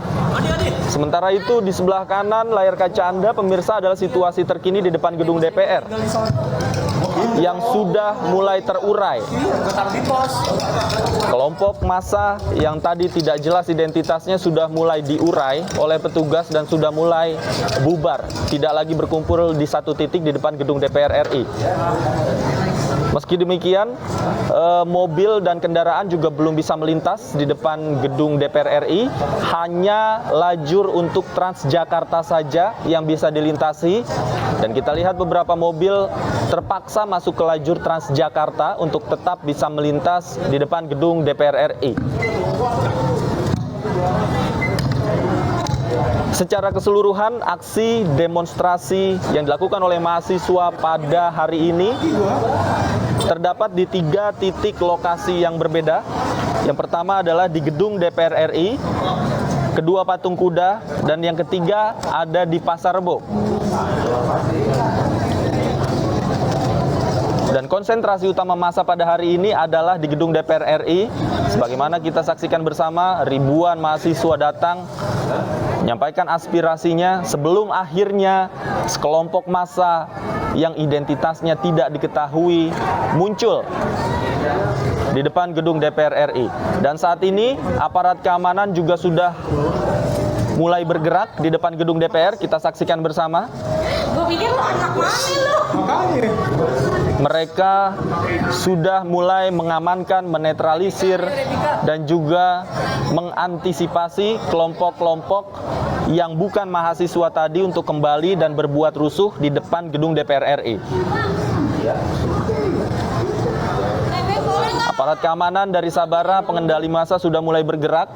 Sementara itu di sebelah kanan layar kaca Anda, pemirsa, adalah situasi terkini di depan gedung DPR yang sudah mulai terurai. Kelompok massa yang tadi tidak jelas identitasnya sudah mulai diurai oleh petugas dan sudah mulai bubar, tidak lagi berkumpul di satu titik di depan gedung DPR RI. Meski demikian, mobil dan kendaraan juga belum bisa melintas di depan gedung DPR RI. Hanya lajur untuk Transjakarta saja yang bisa dilintasi. Dan kita lihat beberapa mobil terpaksa masuk ke lajur Transjakarta untuk tetap bisa melintas di depan gedung DPR RI. Secara keseluruhan, aksi demonstrasi yang dilakukan oleh mahasiswa pada hari ini terdapat di 3 titik lokasi yang berbeda. Yang pertama adalah di gedung DPR RI, kedua Patung Kuda, dan yang ketiga ada di Pasar Rebo. Dan konsentrasi utama massa pada hari ini adalah di gedung DPR RI. Sebagaimana kita saksikan bersama, ribuan mahasiswa datang menyampaikan aspirasinya sebelum akhirnya sekelompok massa yang identitasnya tidak diketahui muncul di depan gedung DPR RI. Dan saat ini aparat keamanan juga sudah mulai bergerak di depan gedung DPR. Kita saksikan bersama. Mereka sudah mulai mengamankan, menetralisir, dan juga mengantisipasi kelompok-kelompok yang bukan mahasiswa tadi untuk kembali dan berbuat rusuh di depan gedung DPR RI. Aparat keamanan dari Sabara, pengendali massa sudah mulai bergerak.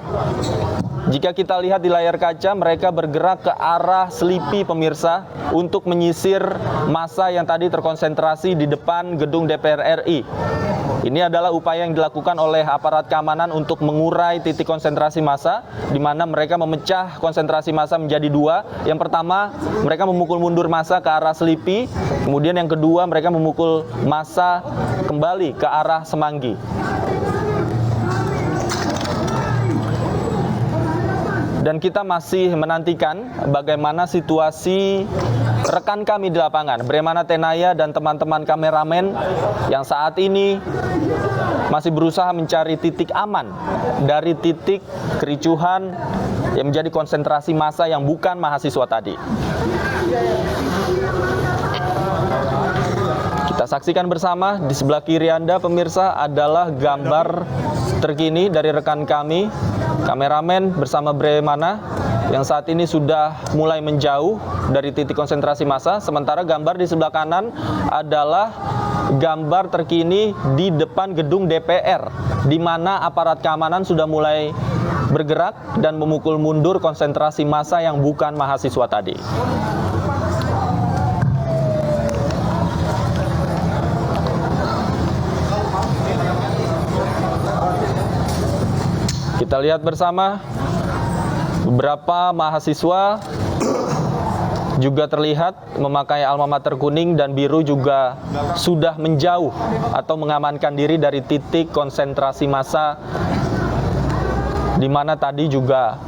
Jika kita lihat di layar kaca, mereka bergerak ke arah Selipi, pemirsa, untuk menyisir massa yang tadi terkonsentrasi di depan gedung DPR RI. Ini adalah upaya yang dilakukan oleh aparat keamanan untuk mengurai titik konsentrasi massa, di mana mereka memecah konsentrasi massa menjadi 2. Yang pertama, mereka memukul mundur massa ke arah Selipi. Kemudian yang kedua, mereka memukul massa kembali ke arah Semanggi. Dan kita masih menantikan bagaimana situasi rekan kami di lapangan, Bremana Tenaya dan teman-teman kameramen yang saat ini masih berusaha mencari titik aman dari titik kericuhan yang menjadi konsentrasi massa yang bukan mahasiswa tadi. Kita saksikan bersama di sebelah kiri Anda, pemirsa, adalah gambar terkini dari rekan kami, kameramen bersama Bremana, yang saat ini sudah mulai menjauh dari titik konsentrasi massa. Sementara gambar di sebelah kanan adalah gambar terkini di depan gedung DPR, di mana aparat keamanan sudah mulai bergerak dan memukul mundur konsentrasi massa yang bukan mahasiswa tadi. Kita lihat bersama beberapa mahasiswa juga terlihat memakai alma mater kuning dan biru juga sudah menjauh atau mengamankan diri dari titik konsentrasi massa di mana tadi juga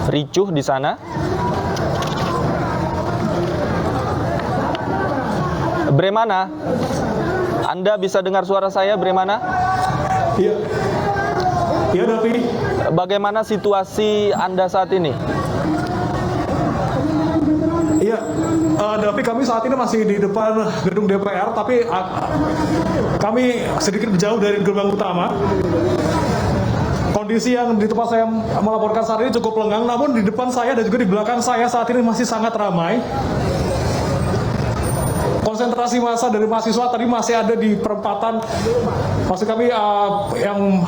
ricuh di sana. Bremana, Anda bisa dengar suara saya, Bremana? Iya. Iya, Davi. Bagaimana situasi Anda saat ini? Iya, Davi, kami saat ini masih di depan gedung DPR, tapi kami sedikit jauh dari gerbang utama. Kondisi yang di tempat saya melaporkan saat ini cukup lengang, namun di depan saya dan juga di belakang saya saat ini masih sangat ramai. Konsentrasi massa dari mahasiswa tadi masih ada di perempatan, maksud kami yang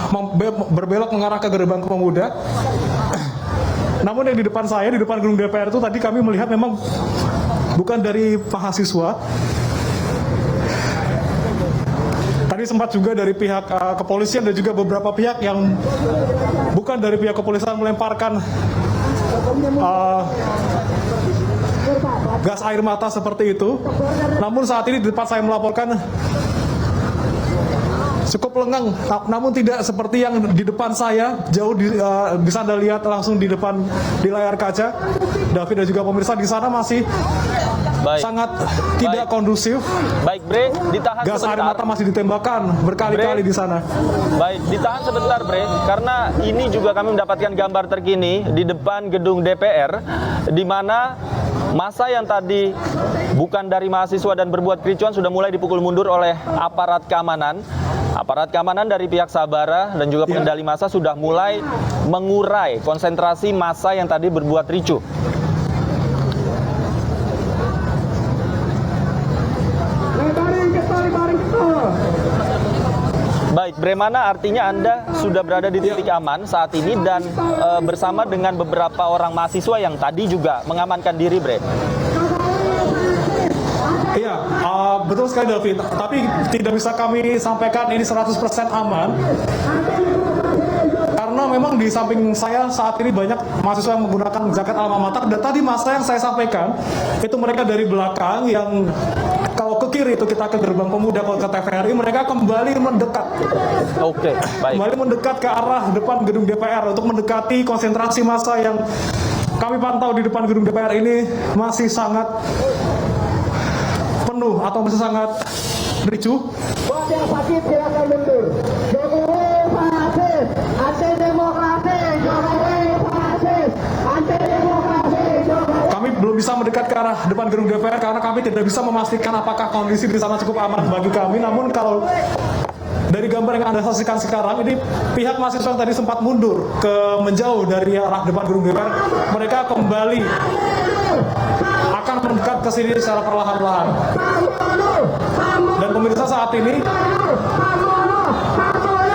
berbelok mengarah ke gerbang Pemuda. Namun yang di depan saya, di depan gedung DPR itu tadi kami melihat memang bukan dari mahasiswa. Tadi sempat juga dari pihak kepolisian dan juga beberapa pihak yang bukan dari pihak kepolisian melemparkan gas air mata seperti itu. Namun saat ini di depan saya melaporkan cukup lengang, namun tidak seperti yang di depan saya, jauh bisa Anda lihat langsung di depan di layar kaca. David dan juga pemirsa di sana masih sangat tidak kondusif. Baik, Bre, ditahan gas sebentar. air mata masih ditembakkan berkali-kali di sana. Baik, ditahan sebentar, Bre, karena ini juga kami mendapatkan gambar terkini di depan gedung DPR, di mana massa yang tadi bukan dari mahasiswa dan berbuat kericuan sudah mulai dipukul mundur oleh aparat keamanan. Aparat keamanan dari pihak Sabara dan juga pengendali massa sudah mulai mengurai konsentrasi massa yang tadi berbuat ricuh. Baik, Bremana, artinya Anda sudah berada di titik aman saat ini dan bersama dengan beberapa orang mahasiswa yang tadi juga mengamankan diri, Bre. Iya, betul sekali David. Tapi tidak bisa kami sampaikan ini 100% aman. Karena memang di samping saya saat ini banyak mahasiswa yang menggunakan jaket alma mater. Dan tadi masa yang saya sampaikan, itu mereka dari belakang yang kalau ke kiri itu kita ke gerbang Pemuda, kalau ke TVRI mereka kembali mendekat. Oke, baik. Kembali mendekat ke arah depan gedung DPR untuk mendekati konsentrasi massa yang kami pantau di depan gedung DPR ini masih sangat penuh atau masih sangat ricuh. Buat yang sakit silakan mundur. Jokowi fasis, anti demokrasi. Jokowi fasis, anti demokrasi. Kami belum bisa mendekat ke arah depan gedung DPR karena kami tidak bisa memastikan apakah kondisi di sana cukup aman bagi kami. Namun kalau dari gambar yang Anda saksikan sekarang, ini pihak mahasiswa yang tadi sempat mundur ke menjauh dari arah depan gedung DPR, mereka kembali akan mendekat ke sini secara perlahan-lahan. Dan pemirsa, saat ini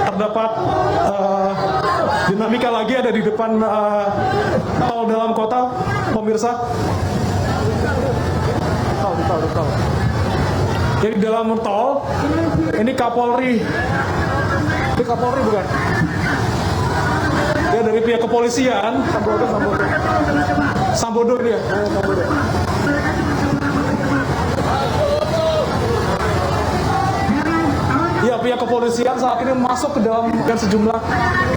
terdapat dinamika lagi ada di depan tol dalam kota, pemirsa. Jadi dalam tol, ini Kapolri. Ini Kapolri bukan? Ya, dari pihak kepolisian. Sambodo ini ya. Ya, pihak kepolisian saat ini masuk ke dalam dan sejumlah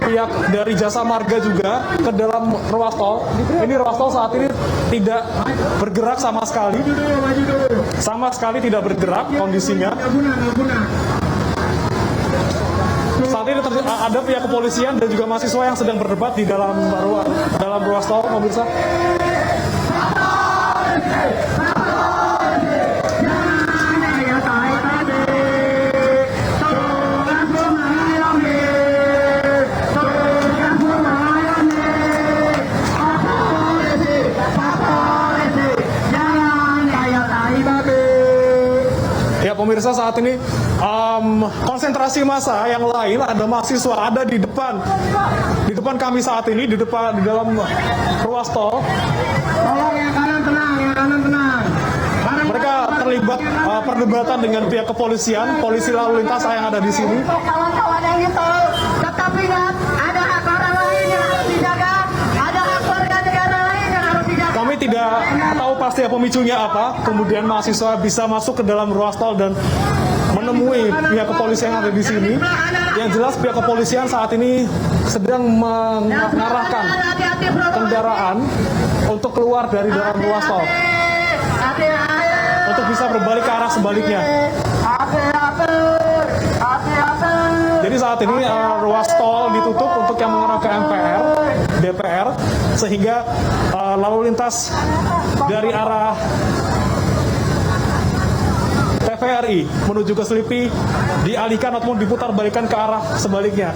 pihak dari Jasa Marga juga ke dalam ruas tol. Ini ruas tol saat ini tidak bergerak sama sekali. Sama sekali tidak bergerak kondisinya. Saat ini ada pihak kepolisian dan juga mahasiswa yang sedang berdebat di dalam ruas tol, pemirsa. Pemirsa, saat ini konsentrasi massa yang lain ada mahasiswa ada di depan kami saat ini di dalam ruas tol. Tolong yang kanan tenang, yang kanan tenang. Mereka terlibat perdebatan dengan pihak kepolisian, polisi lalu lintas yang ada di sini. Kawan-kawan yang itu, tetap ingat ada hak orang lain yang harus dijaga, ada hak warga negara lain yang harus dijaga. Kami tidak tahu pasti pemicunya apa, kemudian mahasiswa bisa masuk ke dalam ruas tol dan menemui pihak kepolisian yang ada di sini. Yang jelas pihak kepolisian saat ini sedang mengarahkan kendaraan untuk keluar dari dalam ruas tol untuk bisa berbalik ke arah sebaliknya. Jadi saat ini ruas tol ditutup untuk yang mengarah ke DPR, sehingga lalu lintas dari arah TVRI menuju ke Selipi dialihkan ataupun diputar balikan ke arah sebaliknya.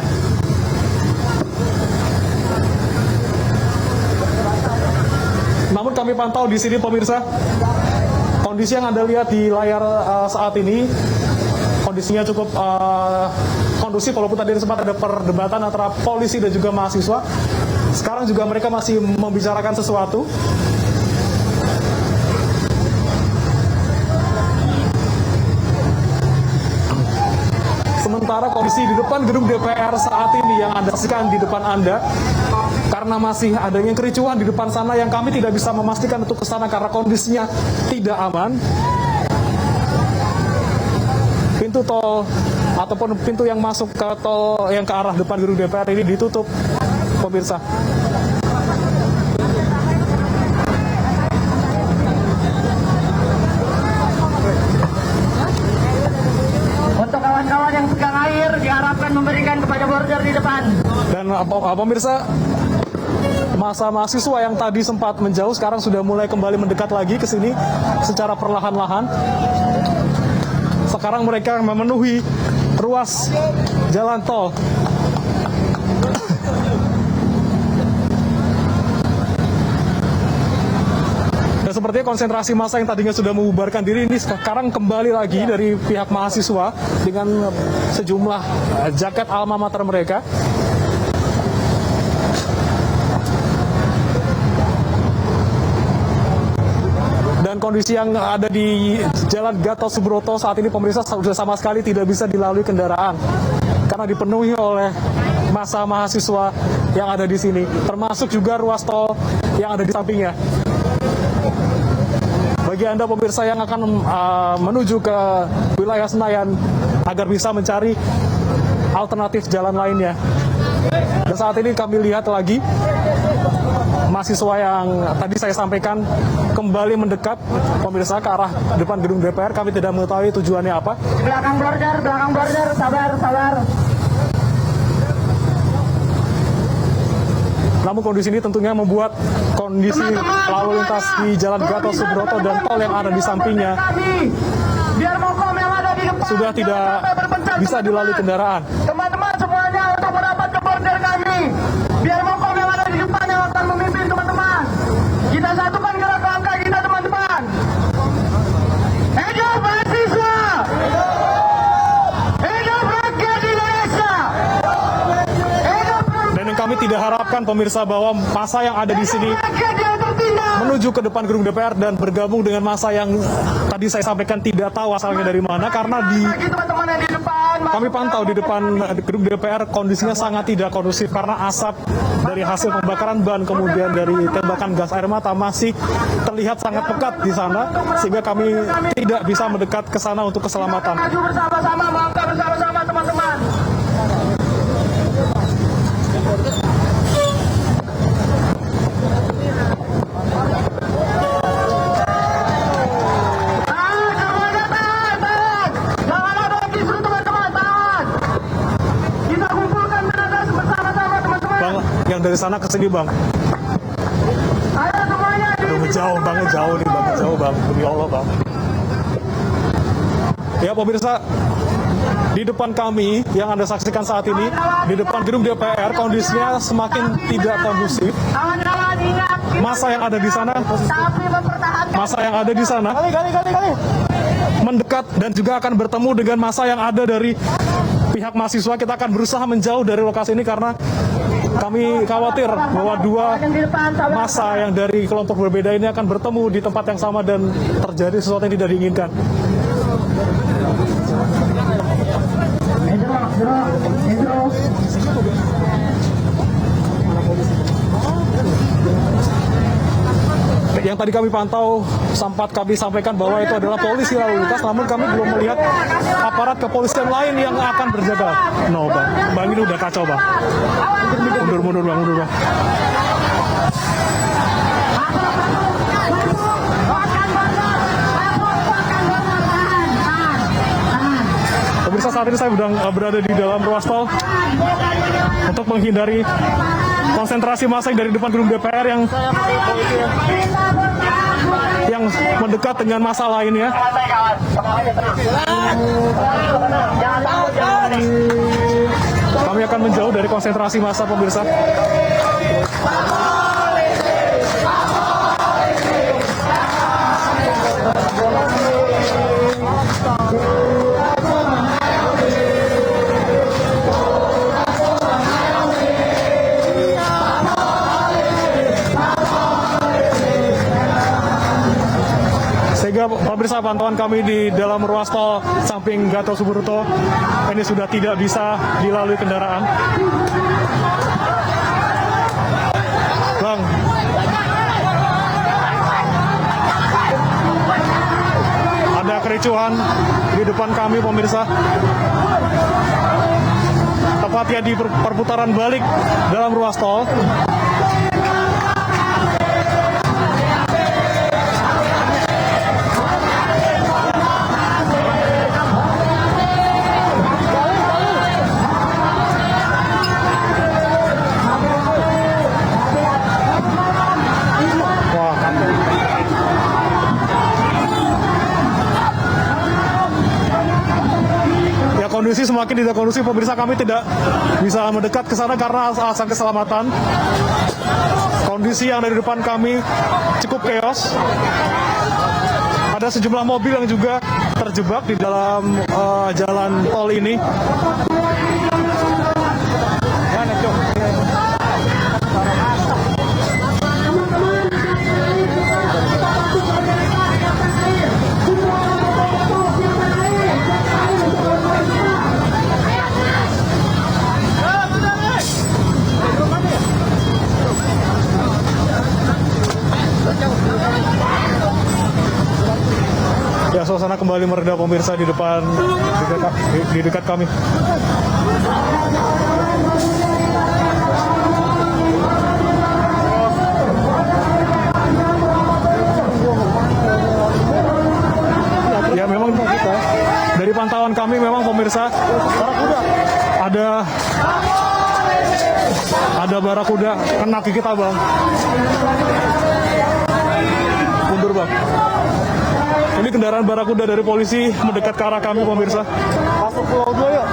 Namun kami pantau di sini pemirsa, kondisi yang Anda lihat di layar saat ini kondisinya cukup kondusif, walaupun tadi sempat ada perdebatan antara polisi dan juga mahasiswa. Sekarang juga mereka masih membicarakan sesuatu. Sementara kondisi di depan gedung DPR saat ini yang Anda saksikan di depan Anda, karena masih adanya kericuhan di depan sana yang kami tidak bisa memastikan untuk ke sana karena kondisinya tidak aman. Pintu tol ataupun pintu yang masuk ke tol yang ke arah depan gedung DPR ini ditutup, pemirsa. Untuk kawan-kawan yang pegang air diharapkan memberikan kepada border di depan. Dan pemirsa, masa mahasiswa yang tadi sempat menjauh sekarang sudah mulai kembali mendekat lagi ke sini secara perlahan-lahan. Sekarang mereka memenuhi ruas jalan tol. Dan sepertinya konsentrasi massa yang tadinya sudah membubarkan diri ini sekarang kembali lagi dari pihak mahasiswa dengan sejumlah jaket alma mater mereka. Dan kondisi yang ada di Jalan Gatot Subroto saat ini pemirsa sudah sama sekali tidak bisa dilalui kendaraan karena dipenuhi oleh massa mahasiswa yang ada di sini, termasuk juga ruas tol yang ada di sampingnya. Bagi Anda pemirsa yang akan menuju ke wilayah Senayan agar bisa mencari alternatif jalan lainnya. Dan saat ini kami lihat lagi mahasiswa yang tadi saya sampaikan kembali mendekat pemirsa ke arah depan gedung DPR. Kami tidak mengetahui tujuannya apa. Belakang border, sabar. Namun kondisi ini tentunya membuat kondisi lalu lintas di Jalan Gatot Subroto dan tol yang ada di sampingnya Biar mokom yang ada di depan sudah tidak bisa dilalui kendaraan. Teman-teman semuanya untuk merapat ke border kami. Biar mokom yang ada di depan yang akan memimpin teman-teman. Kita satukan gerak langkah kita teman-teman. Hidup mahasiswa. Hidup rakyat Indonesia. Hidup Dan yang kami tidak harapkan pemirsa bahwa massa yang ada di sini rakyat yang tertindas. menuju ke depan gedung DPR dan bergabung dengan massa yang tadi saya sampaikan tidak tahu asalnya dari mana, karena Bagi teman-teman yang di depan. kami pantau di depan gedung DPR kondisinya sangat tidak kondusif karena asap dari hasil pembakaran ban kemudian dari tembakan gas air mata masih terlihat sangat pekat di sana, sehingga kami tidak bisa mendekat ke sana untuk keselamatan. Maju bersama-sama, melangkah bersama-sama teman-teman. Semuanya tahan. Jangan ada kisru teman-teman, tahan. Kita kumpulkan tenaga bersama-sama teman-teman. Bang, yang dari sana ke sini bang. Ayo semuanya di Aduh, jauh banget, jauh nih bang, jauh bang, demi Allah bang. Ya pemirsa, di depan kami yang Anda saksikan saat ini, di depan gedung DPR kondisinya semakin tidak kondusif. kawan-kawan ingat. Massa yang ada di sana, Tapi mempertahankan. massa yang ada di sana mendekat dan juga akan bertemu dengan massa yang ada dari pihak mahasiswa. Kita akan berusaha menjauh dari lokasi ini karena kami khawatir bahwa dua massa yang dari kelompok berbeda ini akan bertemu di tempat yang sama dan terjadi sesuatu yang tidak diinginkan. Yang tadi kami pantau, sempat kami sampaikan bahwa itu adalah polisi lalu lintas, namun kami belum melihat aparat kepolisian lain yang akan berjaga. No bang, bang ini udah kacau bang. Mundur bang. Pemirsa, saat ini saya sedang berada di dalam ruas tol untuk menghindari konsentrasi massa yang dari depan gedung DPR yang mendekat dengan masa lainnya. Kami akan menjauh dari konsentrasi massa, pemirsa. Sehingga pemirsa, pantauan kami di dalam ruas tol samping Gatot Subroto ini sudah tidak bisa dilalui kendaraan. Bang, ada kericuhan di depan kami, pemirsa. Tepatnya di perputaran balik dalam ruas tol. Kondisi semakin tidak kondusif, pemirsa. Kami tidak bisa mendekat ke sana karena alasan keselamatan. Kondisi yang dari depan kami cukup chaos. Ada sejumlah mobil yang juga terjebak di dalam jalan tol ini. Ya, suasana kembali mereda, pemirsa, di depan, di dekat kami. Ya, memang dari pantauan kami memang, pemirsa, ada barakuda kena kaki kita, Bang. Mundur, Bang. Ini kendaraan barakuda dari polisi mendekat ke arah kami, pemirsa. Masuk pulau dulu yuk.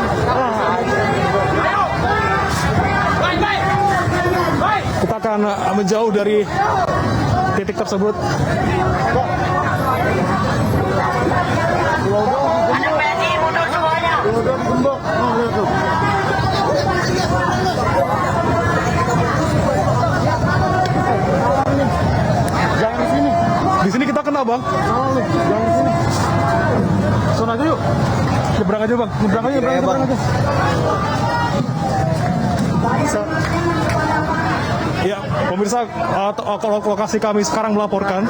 Kita akan menjauh dari titik tersebut. Anak PNI mundur semuanya. Jangan di sini. Di sini kita kena, Bang. Jangan di sini. Sana aja yuk. Nyebrang aja, Bang. Nyebrang aja. Ya, pemirsa, lokasi kami sekarang melaporkan.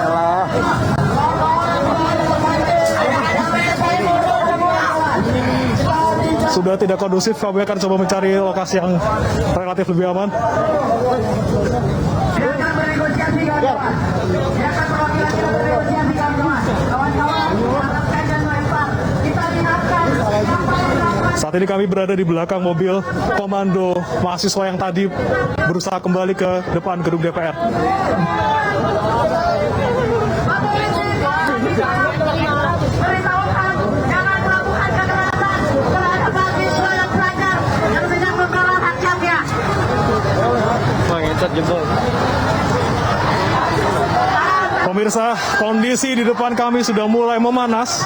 Sudah tidak kondusif, kami akan coba mencari lokasi yang relatif lebih aman. Jangan bernegosiasi, kawan-kawan. Jangan perwakilan kita bernegosiasi, kawan-kawan. Kawan-kawan, harapkan dan lempar. Kita ingatkan. Saat ini kami berada di belakang mobil komando mahasiswa yang tadi berusaha kembali ke depan gedung DPR. Beritahukan, jangan melakukan kekerasan terhadap mahasiswa dan pelajar yang sedang membela haknya. Pemirsa, kondisi di depan kami sudah mulai memanas.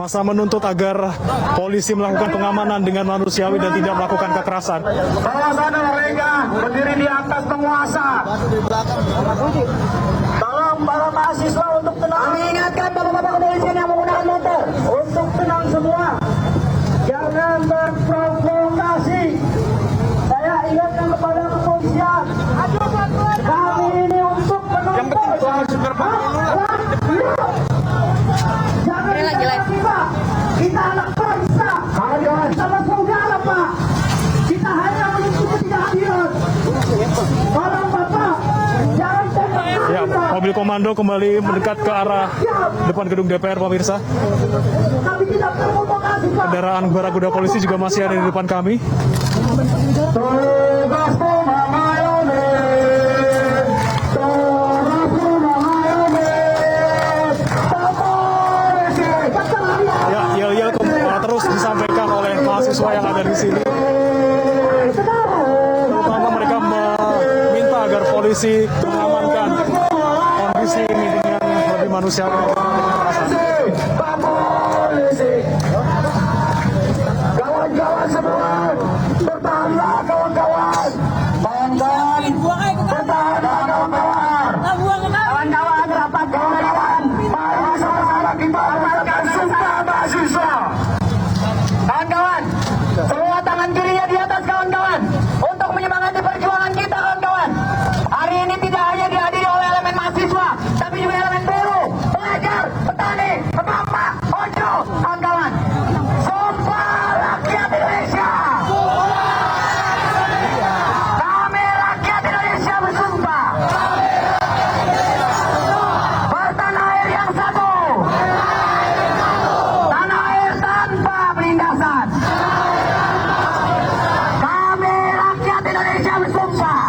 Masa menuntut agar polisi melakukan pengamanan dengan manusiawi dan tidak melakukan kekerasan. Bawah sana mereka berdiri di atas penguasa. Tolong para mahasiswa untuk tenang. Kami ingatkan bapak-bapak kepolisian yang menggunakan motor untuk tenang semua. Jangan berprovokasi. Saya ingatkan kepada kepolisian. Kami ini untuk menuntut. Kita anak bangsa, sama saudara, Pak. Kita hanya menuntut ketidakhadiran. Tolong Bapak, jangan tembak kita. mobil komando kembali mendekat ke arah depan gedung DPR, pemirsa. Kami tidak terprovokasi, Pak. Kendaraan barakuda polisi juga masih ada di depan kami. Tugasku mengayomi, tugasku mengayomi, polisi. Ya, yel-yel terus disampaikan oleh mahasiswa yang ada di sini. Terutama mereka meminta agar polisi mengamankan kondisi ini dengan lebih manusiawi. Pak Polisi, kawan-kawan semua, bertahanlah kawan-kawan, kawan-kawan, bertahanlah kawan-kawan, kawan-kawan, rapat kawan-kawan, mari sama-sama kita amalkan sumpah mahasiswa. Kawan-kawan, semua tangan kirinya di atas kawan-kawan, untuk menyemangati perjuangan kita kawan-kawan. Hari ini tidak hanya dihadiri oleh elemen mahasiswa, tapi juga elemen buruh, pelajar, petani, pebapak, ojol, kawan-kawan. Sumpah rakyat Indonesia. Kami rakyat Indonesia bersumpah. Bertanah air yang satu. Tanah air tanpa penindasan. Kami rakyat Indonesia bersumpah.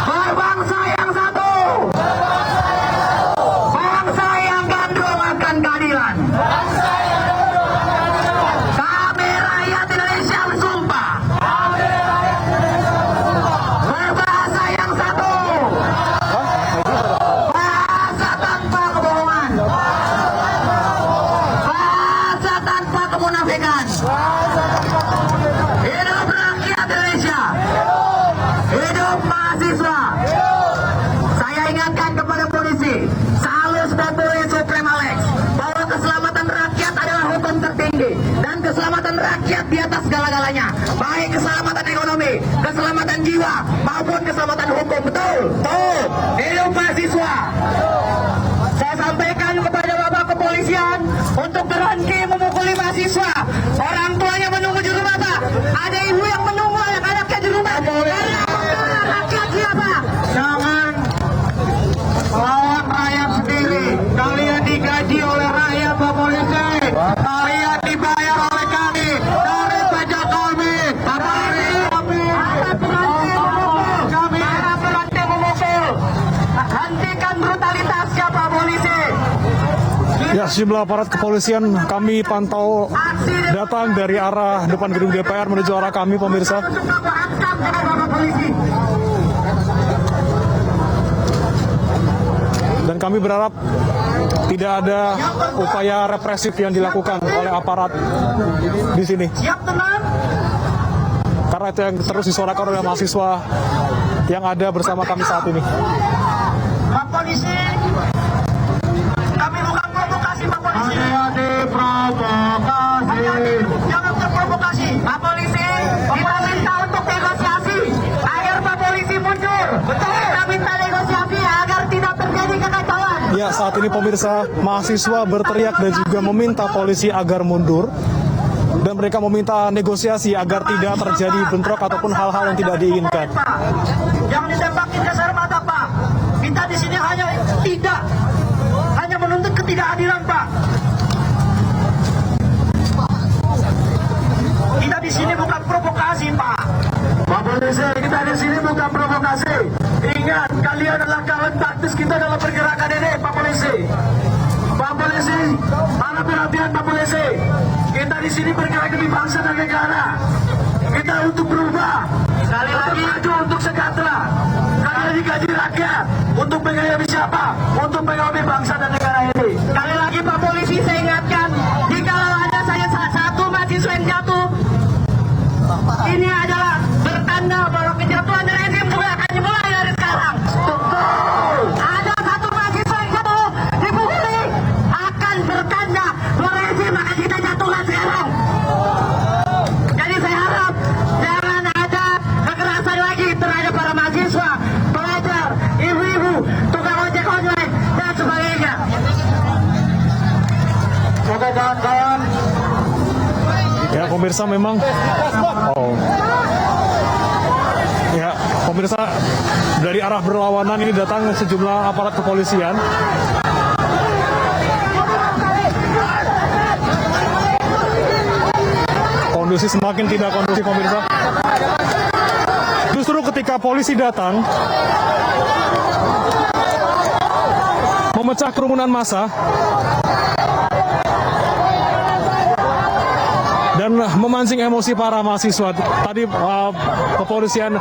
Berbangsa yang satu. Bangsa yang gandrung akan keadilan. Kami rakyat Indonesia bersumpah. Berbahasa yang satu. Bahasa tanpa kebohongan. Bahasa tanpa kemunafikan. Hidup rakyat Indonesia. Hidup mahasiswa. Saya ingatkan kepada polisi, Salus Populi Suprema Lex, bahwa keselamatan rakyat adalah hukum tertinggi dan keselamatan rakyat di atas segala-galanya, baik keselamatan ekonomi, keselamatan jiwa maupun keselamatan hukum. Betul, betul. Hidup mahasiswa. Saya sampaikan kepada Bapak Kepolisian untuk berhenti memukuli mahasiswa. Orang tuanya menunggu di rumah, Pak. Ada ibu yang menunggu anak-anaknya di rumah. Karena rakyat siapa? Jangan melawan rakyat sendiri. Kalian digaji oleh rakyat, Pak Polisi. Kalian dibayar oleh kami dari pajak kami. Kami berhenti memukul. Hentikan brutalitasnya, Pak Polisi. Ya, sejumlah aparat kepolisian kami pantau datang dari arah depan gedung DPR menuju arah kami, pemirsa. Dan kami berharap tidak ada upaya represif yang dilakukan oleh aparat di sini. Siap, tenang. Karena itu yang terus disuarakan oleh mahasiswa yang ada bersama kami saat ini. Pak Polisi, kami bukan provokasi, Pak Polisi. Hati-hati provokasi. Jangan terprovokasi. Pak Polisi, kita minta untuk negosiasi agar Pak Polisi mundur. Betul. Kita minta negosiasi agar tidak terjadi kekacauan. Ya, saat ini pemirsa, mahasiswa berteriak dan juga meminta polisi agar mundur. Dan mereka meminta negosiasi agar tidak terjadi bentrok ataupun hal-hal yang tidak diinginkan. Pak, jangan ditembakin gas air mata, Pak. Kita di sini hanya menuntut ketidakadilan, Pak. Kita di sini bukan provokasi, Pak. Pak Polisi, kita di sini bukan provokasi. Ingat, kalian adalah kawan taktis kita dalam pergerakan ini, Pak Polisi. Pak Polisi, mana perhatian Pak Polisi? Kita di sini bergerak demi bangsa dan negara. Kita untuk berubah. Sekali lagi maju untuk sejahtera. Kalian digaji rakyat. Untuk mengayomi siapa? Untuk mengayomi bangsa dan negara ini. Sekali lagi Pak Polisi, saya ingatkan, jika ada saya satu mahasiswa yang jatuh, ini adalah bertanda bahwa kejatuhan rezim juga akan dimulai dari sekarang. Betul. Ada satu mahasiswa yang jatuh dipukuli, akan bertanda bahwa rezim akan kita jatuhkan sekarang. Jadi saya harap jangan ada kekerasan lagi terhadap para mahasiswa, pelajar, ibu-ibu, tukang ojek online dan sebagainya. Oke kawan-kawan. Ya, pemirsa memang. Ya, pemirsa dari arah berlawanan ini datang sejumlah aparat kepolisian. Kondisi semakin tidak kondusif, pemirsa. Justru ketika polisi datang memecah kerumunan massa dan memancing emosi para mahasiswa. Tadi kepolisian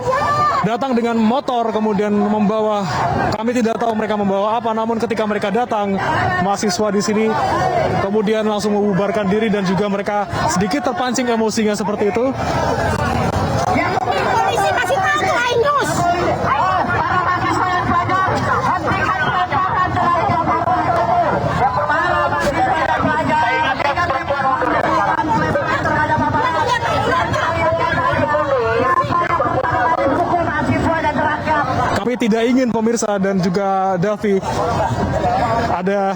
datang dengan motor, kemudian membawa, kami tidak tahu mereka membawa apa, namun ketika mereka datang, mahasiswa di sini kemudian langsung membubarkan diri dan juga mereka sedikit terpancing emosinya seperti itu. Polisi kasih tahu ke Ainus. Para mahasiswa yang pelajar, hentikan pelajaran terhadap para mahasiswa yang pelajar. Hentikan Kami tidak ingin, pemirsa dan juga Davi, ada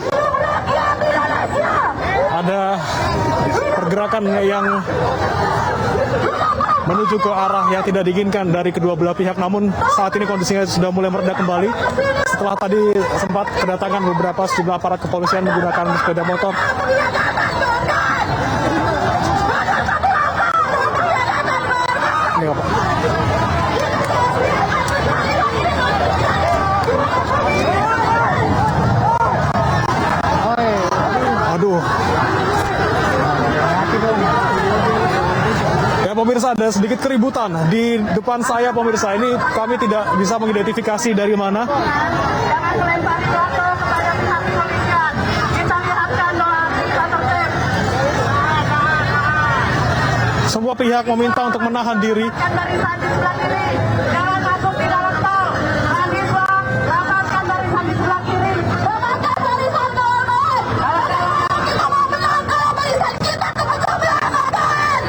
pergerakan yang menuju ke arah yang tidak diinginkan dari kedua belah pihak. Namun saat ini kondisinya sudah mulai mereda kembali setelah tadi sempat kedatangan beberapa sejumlah aparat kepolisian menggunakan sepeda motor. Ini apa? Aduh. Ya pemirsa, ada sedikit keributan di depan saya, pemirsa. Ini kami tidak bisa mengidentifikasi dari mana. Jangan melempari batu kepada pihak kepolisian. Kita lihatkan bahwa kita tertib. Semua pihak meminta untuk menahan diri. Kan barisan di sebelah kiri. Jangan masuk di dalam tol. Mahasiswa, rapatkan barisan di sebelah kiri. Rapatkan barisan kawan-kawan. Kita mau menang kalau barisan kita kemana kawan-kawan.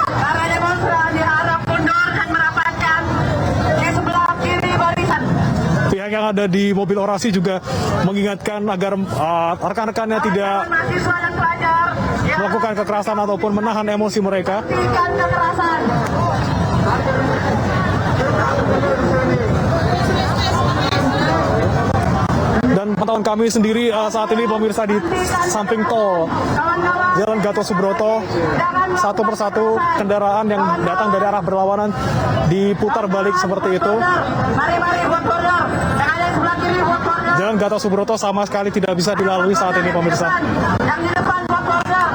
Para demonstran diharap mundur dan merapatkan di sebelah kiri barisan. Pihak yang ada di mobil orasi juga mengingatkan agar rekan-rekannya tidak Mahasiswa dan pelajar yang melakukan kekerasan ataupun menahan emosi mereka. hentikan kekerasan. Dan pantauan kami sendiri saat ini, pemirsa, di samping tol Kawan-kawan, Jalan Gatot Subroto, satu persatu kendaraan yang datang dari arah berlawanan diputar balik seperti itu. mari buat border. Yang ada di sebelah kiri buat border. Jalan Gatot Subroto sama sekali tidak bisa dilalui saat ini, pemirsa. Yang di depan buat border.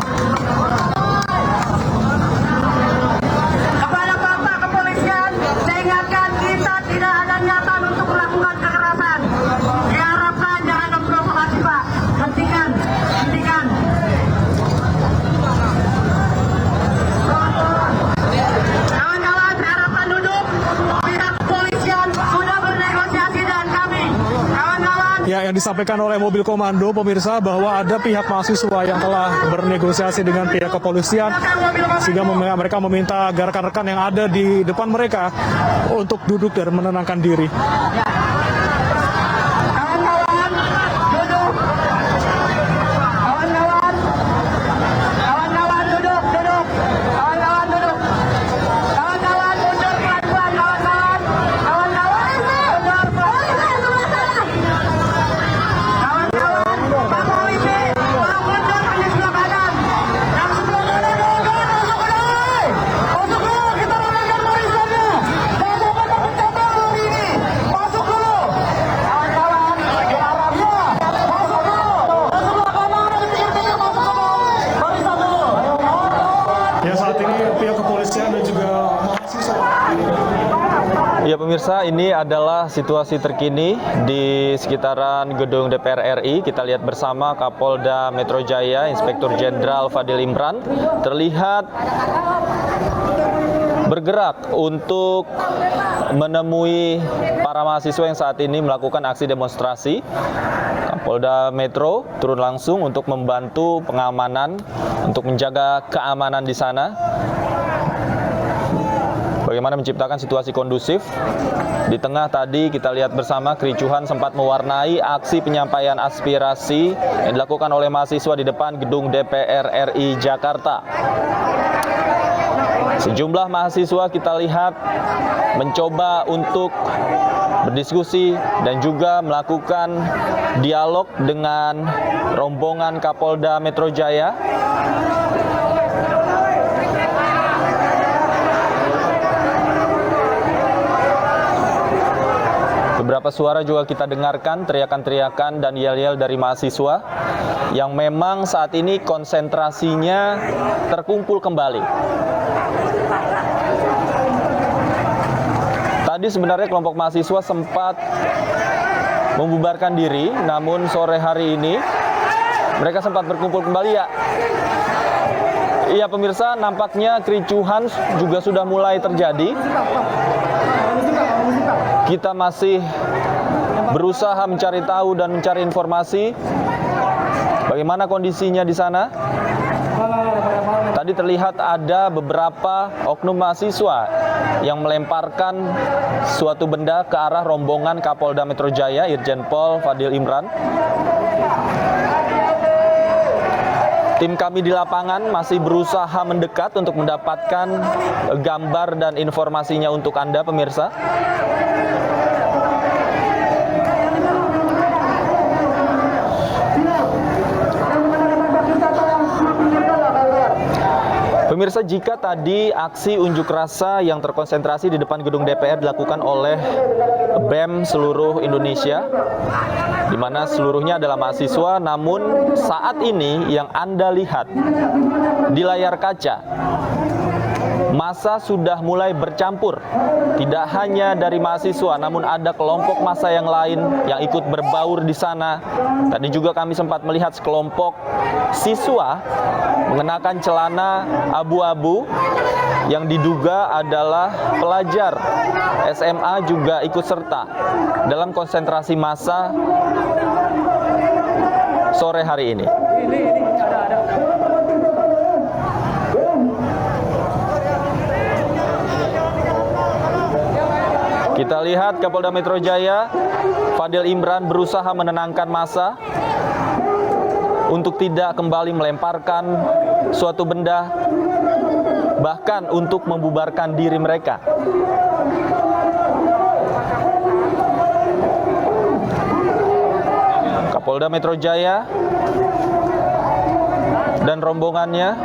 Kepada Bapak Kepolisian, saya ingatkan kita tidak ada niatan untuk melakukan kekerasan. Diharapkan jangan memprovokasi Pak. Hentikan. Kawan-kawan, harapan duduk. Pihak kepolisian sudah bernegosiasi dengan kami. Kawan-kawan, Ya, yang disampaikan oleh mobil komando, pemirsa, bahwa ada pihak mahasiswa yang telah bernegosiasi dengan pihak kepolisian sehingga mereka meminta agar rekan-rekan yang ada di depan mereka untuk duduk dan menenangkan diri. kawan-kawan, duduk. Kawan-kawan, duduk. Kawan-kawan, duduk. Kawan-kawan, mundur pelan-pelan, kawan-kawan. Kawan-kawan, mundur pelan-pelan. Kawan-kawan, Pak Polisi, tolong mundur di sebelah kanan. Yang sebelah kanan, kawan-kawan, masuk dulu. Masuk dulu, kita menangkan barisannya. Jangan sampai terpecah hari ini. Masuk dulu. Kawan-kawan, diharapnya masuk dulu. Ke sebelah kanan, ada pikir-pikir masuk dulu. Barisan dulu. Ya, saat ini pihak kepolisian dan juga mahasiswa. Ya pemirsa, ini adalah situasi terkini di sekitaran gedung DPR RI. Kita lihat bersama Kapolda Metro Jaya, Inspektur Jenderal Fadil Imran, terlihat bergerak untuk menemui para mahasiswa yang saat ini melakukan aksi demonstrasi. Kapolda Metro turun langsung untuk membantu pengamanan, untuk menjaga keamanan di sana. Bagaimana menciptakan situasi kondusif. Di tengah tadi kita lihat bersama kericuhan sempat mewarnai aksi penyampaian aspirasi yang dilakukan oleh mahasiswa di depan gedung DPR RI Jakarta. Sejumlah mahasiswa kita lihat mencoba untuk berdiskusi dan juga melakukan dialog dengan rombongan Kapolda Metro Jaya. Beberapa suara juga kita dengarkan, teriakan-teriakan dan yel-yel dari mahasiswa yang memang saat ini konsentrasinya terkumpul kembali. Tadi sebenarnya kelompok mahasiswa sempat membubarkan diri, namun sore hari ini mereka sempat berkumpul kembali ya. Iya pemirsa, nampaknya kericuhan juga sudah mulai terjadi. Kita masih berusaha mencari tahu dan mencari informasi bagaimana kondisinya di sana. Tadi terlihat ada beberapa oknum mahasiswa yang melemparkan suatu benda ke arah rombongan Kapolda Metro Jaya, Irjen Pol Fadil Imran. Tim kami di lapangan masih berusaha mendekat untuk mendapatkan gambar dan informasinya untuk Anda, pemirsa. Pemirsa, jika tadi aksi unjuk rasa yang terkonsentrasi di depan gedung DPR dilakukan oleh BEM seluruh Indonesia, di mana seluruhnya adalah mahasiswa, namun saat ini yang Anda lihat di layar kaca, massa sudah mulai bercampur. Tidak hanya dari mahasiswa, namun ada kelompok massa yang lain yang ikut berbaur di sana. Tadi juga kami sempat melihat sekelompok siswa mengenakan celana abu-abu yang diduga adalah pelajar SMA juga ikut serta dalam konsentrasi massa sore hari ini. Kita lihat Kapolda Metro Jaya, Fadil Imran berusaha menenangkan massa untuk tidak kembali melemparkan suatu benda, bahkan untuk membubarkan diri mereka. Kapolda Metro Jaya dan rombongannya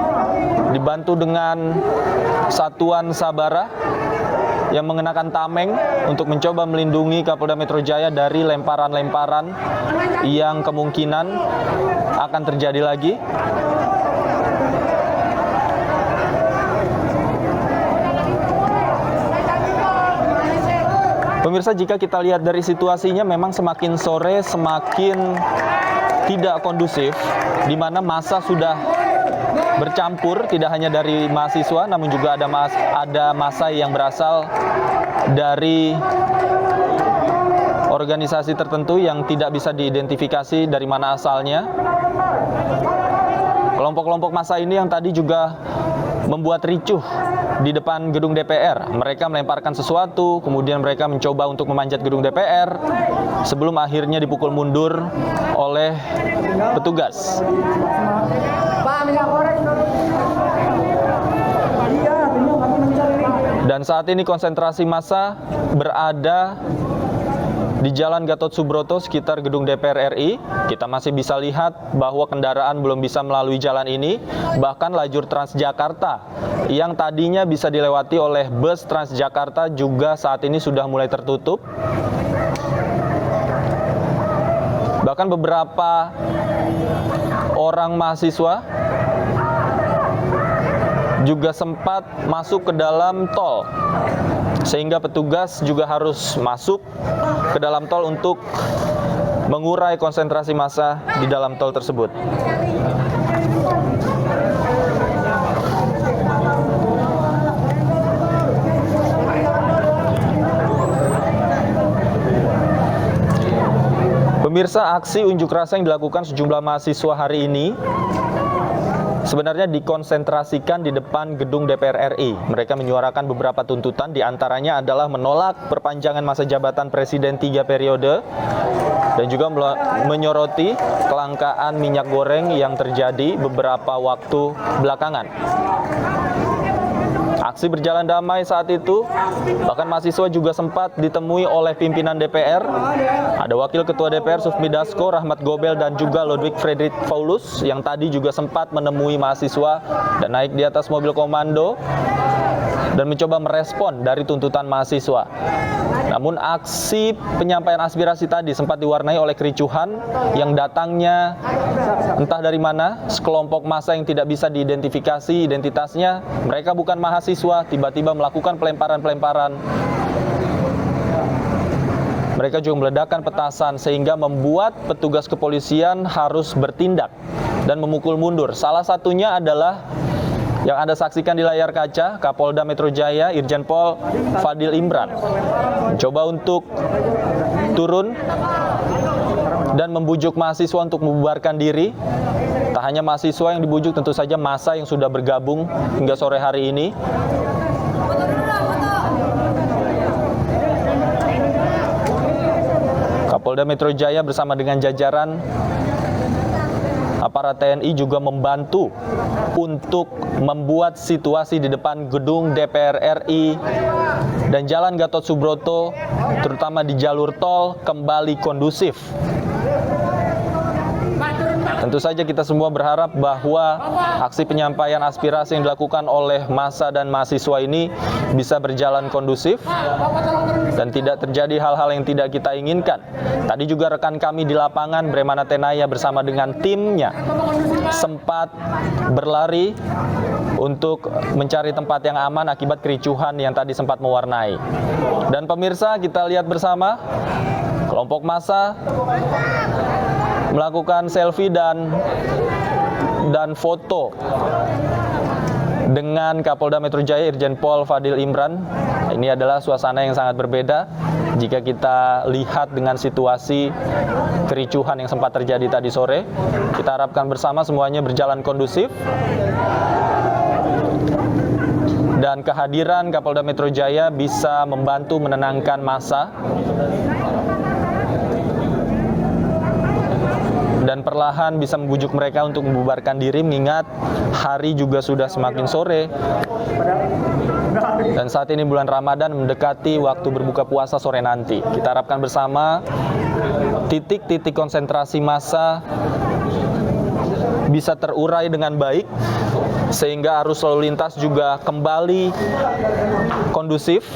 dibantu dengan satuan Sabara yang mengenakan tameng untuk mencoba melindungi Kapolda Metro Jaya dari lemparan-lemparan yang kemungkinan akan terjadi lagi. Pemirsa, jika kita lihat dari situasinya memang semakin sore semakin tidak kondusif, di mana massa sudah bercampur, tidak hanya dari mahasiswa namun juga ada massa yang berasal dari organisasi tertentu yang tidak bisa diidentifikasi dari mana asalnya. Kelompok-kelompok massa ini yang tadi juga membuat ricuh di depan gedung DPR. Mereka melemparkan sesuatu, kemudian mereka mencoba untuk memanjat gedung DPR sebelum akhirnya dipukul mundur oleh petugas. Dan saat ini konsentrasi massa berada di Jalan Gatot Subroto sekitar gedung DPR RI. Kita masih bisa lihat bahwa kendaraan belum bisa melalui jalan ini. Bahkan lajur Transjakarta yang tadinya bisa dilewati oleh bus Transjakarta juga saat ini sudah mulai tertutup. Bahkan beberapa orang mahasiswa juga sempat masuk ke dalam tol, sehingga petugas juga harus masuk ke dalam tol untuk mengurai konsentrasi massa di dalam tol tersebut. Pemirsa, aksi unjuk rasa yang dilakukan sejumlah mahasiswa hari ini sebenarnya dikonsentrasikan di depan gedung DPR RI. Mereka menyuarakan beberapa tuntutan, diantaranya adalah menolak perpanjangan masa jabatan Presiden 3 periode dan juga menyoroti kelangkaan minyak goreng yang terjadi beberapa waktu belakangan. Aksi berjalan damai saat itu, bahkan mahasiswa juga sempat ditemui oleh pimpinan DPR. Ada Wakil Ketua DPR Sufmi Dasko, Rahmat Gobel, dan juga Ludwig Friedrich Paulus yang tadi juga sempat menemui mahasiswa dan naik di atas mobil komando dan mencoba merespon dari tuntutan mahasiswa. Namun aksi penyampaian aspirasi tadi sempat diwarnai oleh kericuhan yang datangnya entah dari mana, sekelompok massa yang tidak bisa diidentifikasi identitasnya. Mereka bukan mahasiswa, tiba-tiba melakukan pelemparan-pelemparan. Mereka juga meledakkan petasan sehingga membuat petugas kepolisian harus bertindak dan memukul mundur. Salah satunya adalah yang Anda saksikan di layar kaca, Kapolda Metro Jaya, Irjen Pol Fadil Imran, mencoba untuk turun dan membujuk mahasiswa untuk membubarkan diri. Tak hanya mahasiswa yang dibujuk, tentu saja massa yang sudah bergabung hingga sore hari ini. Kapolda Metro Jaya bersama dengan jajaran aparat TNI juga membantu untuk membuat situasi di depan gedung DPR RI dan Jalan Gatot Subroto, terutama di jalur tol, kembali kondusif. Tentu saja kita semua berharap bahwa aksi penyampaian aspirasi yang dilakukan oleh massa dan mahasiswa ini bisa berjalan kondusif dan tidak terjadi hal-hal yang tidak kita inginkan. Tadi juga rekan kami di lapangan, Bremana Tenaya bersama dengan timnya sempat berlari untuk mencari tempat yang aman akibat kericuhan yang tadi sempat mewarnai. Dan pemirsa, kita lihat bersama kelompok massa melakukan selfie dan foto dengan Kapolda Metro Jaya Irjen Pol Fadil Imran. Ini adalah suasana yang sangat berbeda jika kita lihat dengan situasi kericuhan yang sempat terjadi tadi sore. Kita harapkan bersama semuanya berjalan kondusif dan kehadiran Kapolda Metro Jaya bisa membantu menenangkan massa dan perlahan bisa membujuk mereka untuk membubarkan diri, mengingat hari juga sudah semakin sore dan saat ini bulan Ramadan mendekati waktu berbuka puasa sore nanti. Kita harapkan bersama titik-titik konsentrasi massa bisa terurai dengan baik sehingga arus lalu lintas juga kembali kondusif.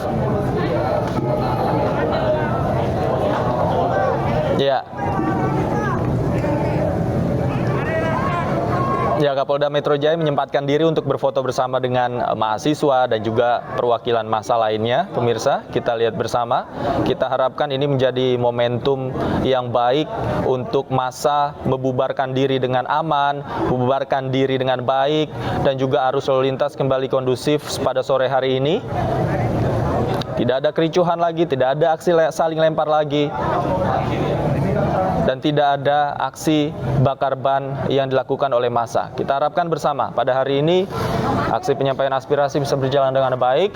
Ya, Kapolda Metro Jaya menyempatkan diri untuk berfoto bersama dengan mahasiswa dan juga perwakilan massa lainnya. Pemirsa, kita lihat bersama. Kita harapkan ini menjadi momentum yang baik untuk massa membubarkan diri dengan aman, membubarkan diri dengan baik, dan juga arus lalu lintas kembali kondusif pada sore hari ini. Tidak ada kericuhan lagi, tidak ada aksi saling lempar lagi, dan tidak ada aksi bakar ban yang dilakukan oleh massa. Kita harapkan bersama pada hari ini aksi penyampaian aspirasi bisa berjalan dengan baik.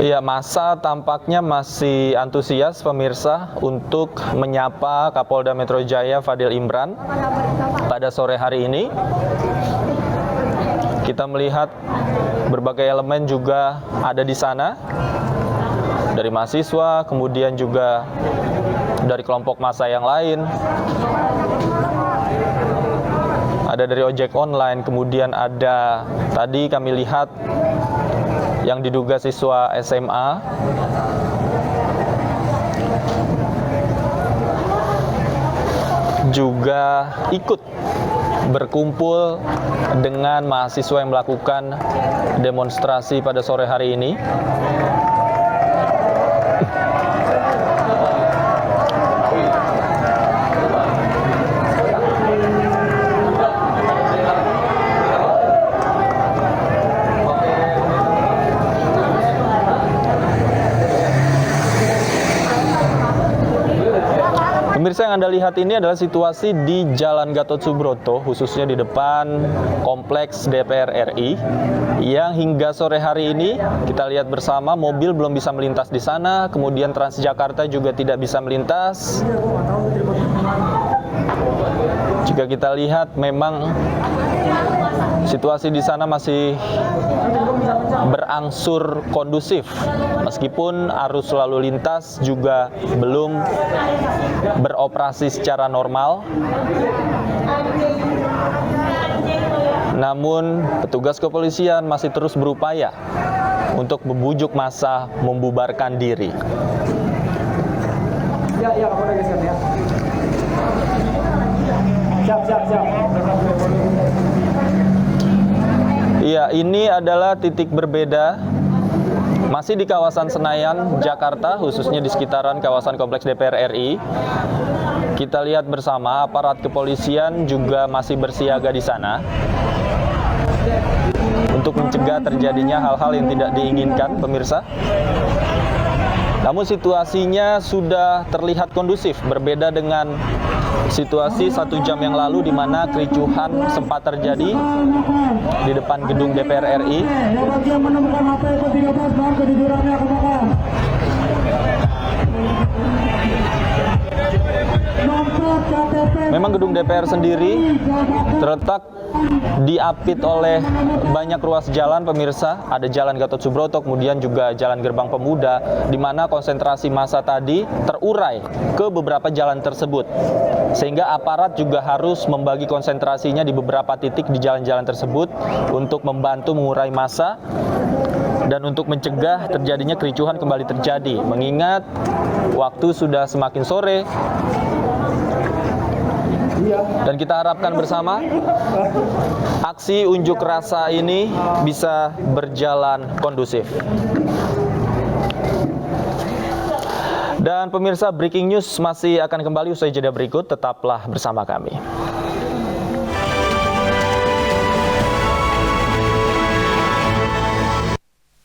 Ya, massa tampaknya masih antusias pemirsa untuk menyapa Kapolda Metro Jaya Fadil Imran pada sore hari ini. Kita melihat berbagai elemen juga ada di sana, dari mahasiswa, kemudian juga dari kelompok massa yang lain. Ada dari ojek online, kemudian ada tadi kami lihat yang diduga siswa SMA. Juga ikut berkumpul dengan mahasiswa yang melakukan demonstrasi pada sore hari ini. Pemirsa, yang Anda lihat ini adalah situasi di Jalan Gatot Subroto, khususnya di depan Kompleks DPR RI, yang hingga sore hari ini kita lihat bersama mobil belum bisa melintas di sana, kemudian Transjakarta juga tidak bisa melintas. Jika kita lihat memang situasi di sana masih berangsur kondusif, meskipun arus lalu lintas juga belum beroperasi secara normal. Namun petugas kepolisian masih terus berupaya untuk membujuk massa membubarkan diri. Iya, ini adalah titik berbeda masih di kawasan Senayan, Jakarta, khususnya di sekitaran kawasan Kompleks DPR RI. Kita lihat bersama aparat kepolisian juga masih bersiaga di sana untuk mencegah terjadinya hal-hal yang tidak diinginkan, pemirsa. Namun situasinya sudah terlihat kondusif, berbeda dengan situasi 1 jam yang lalu di mana kericuhan sempat terjadi di depan gedung DPR RI. Memang gedung DPR sendiri terletak diapit oleh banyak ruas jalan, pemirsa. Ada Jalan Gatot Subroto, kemudian juga Jalan Gerbang Pemuda, di mana konsentrasi massa tadi terurai ke beberapa jalan tersebut. Sehingga aparat juga harus membagi konsentrasinya di beberapa titik di jalan-jalan tersebut untuk membantu mengurai massa dan untuk mencegah terjadinya kericuhan kembali terjadi. Mengingat waktu sudah semakin sore, dan kita harapkan bersama aksi unjuk rasa ini bisa berjalan kondusif. Dan pemirsa, breaking news masih akan kembali usai jeda berikut, tetaplah bersama kami.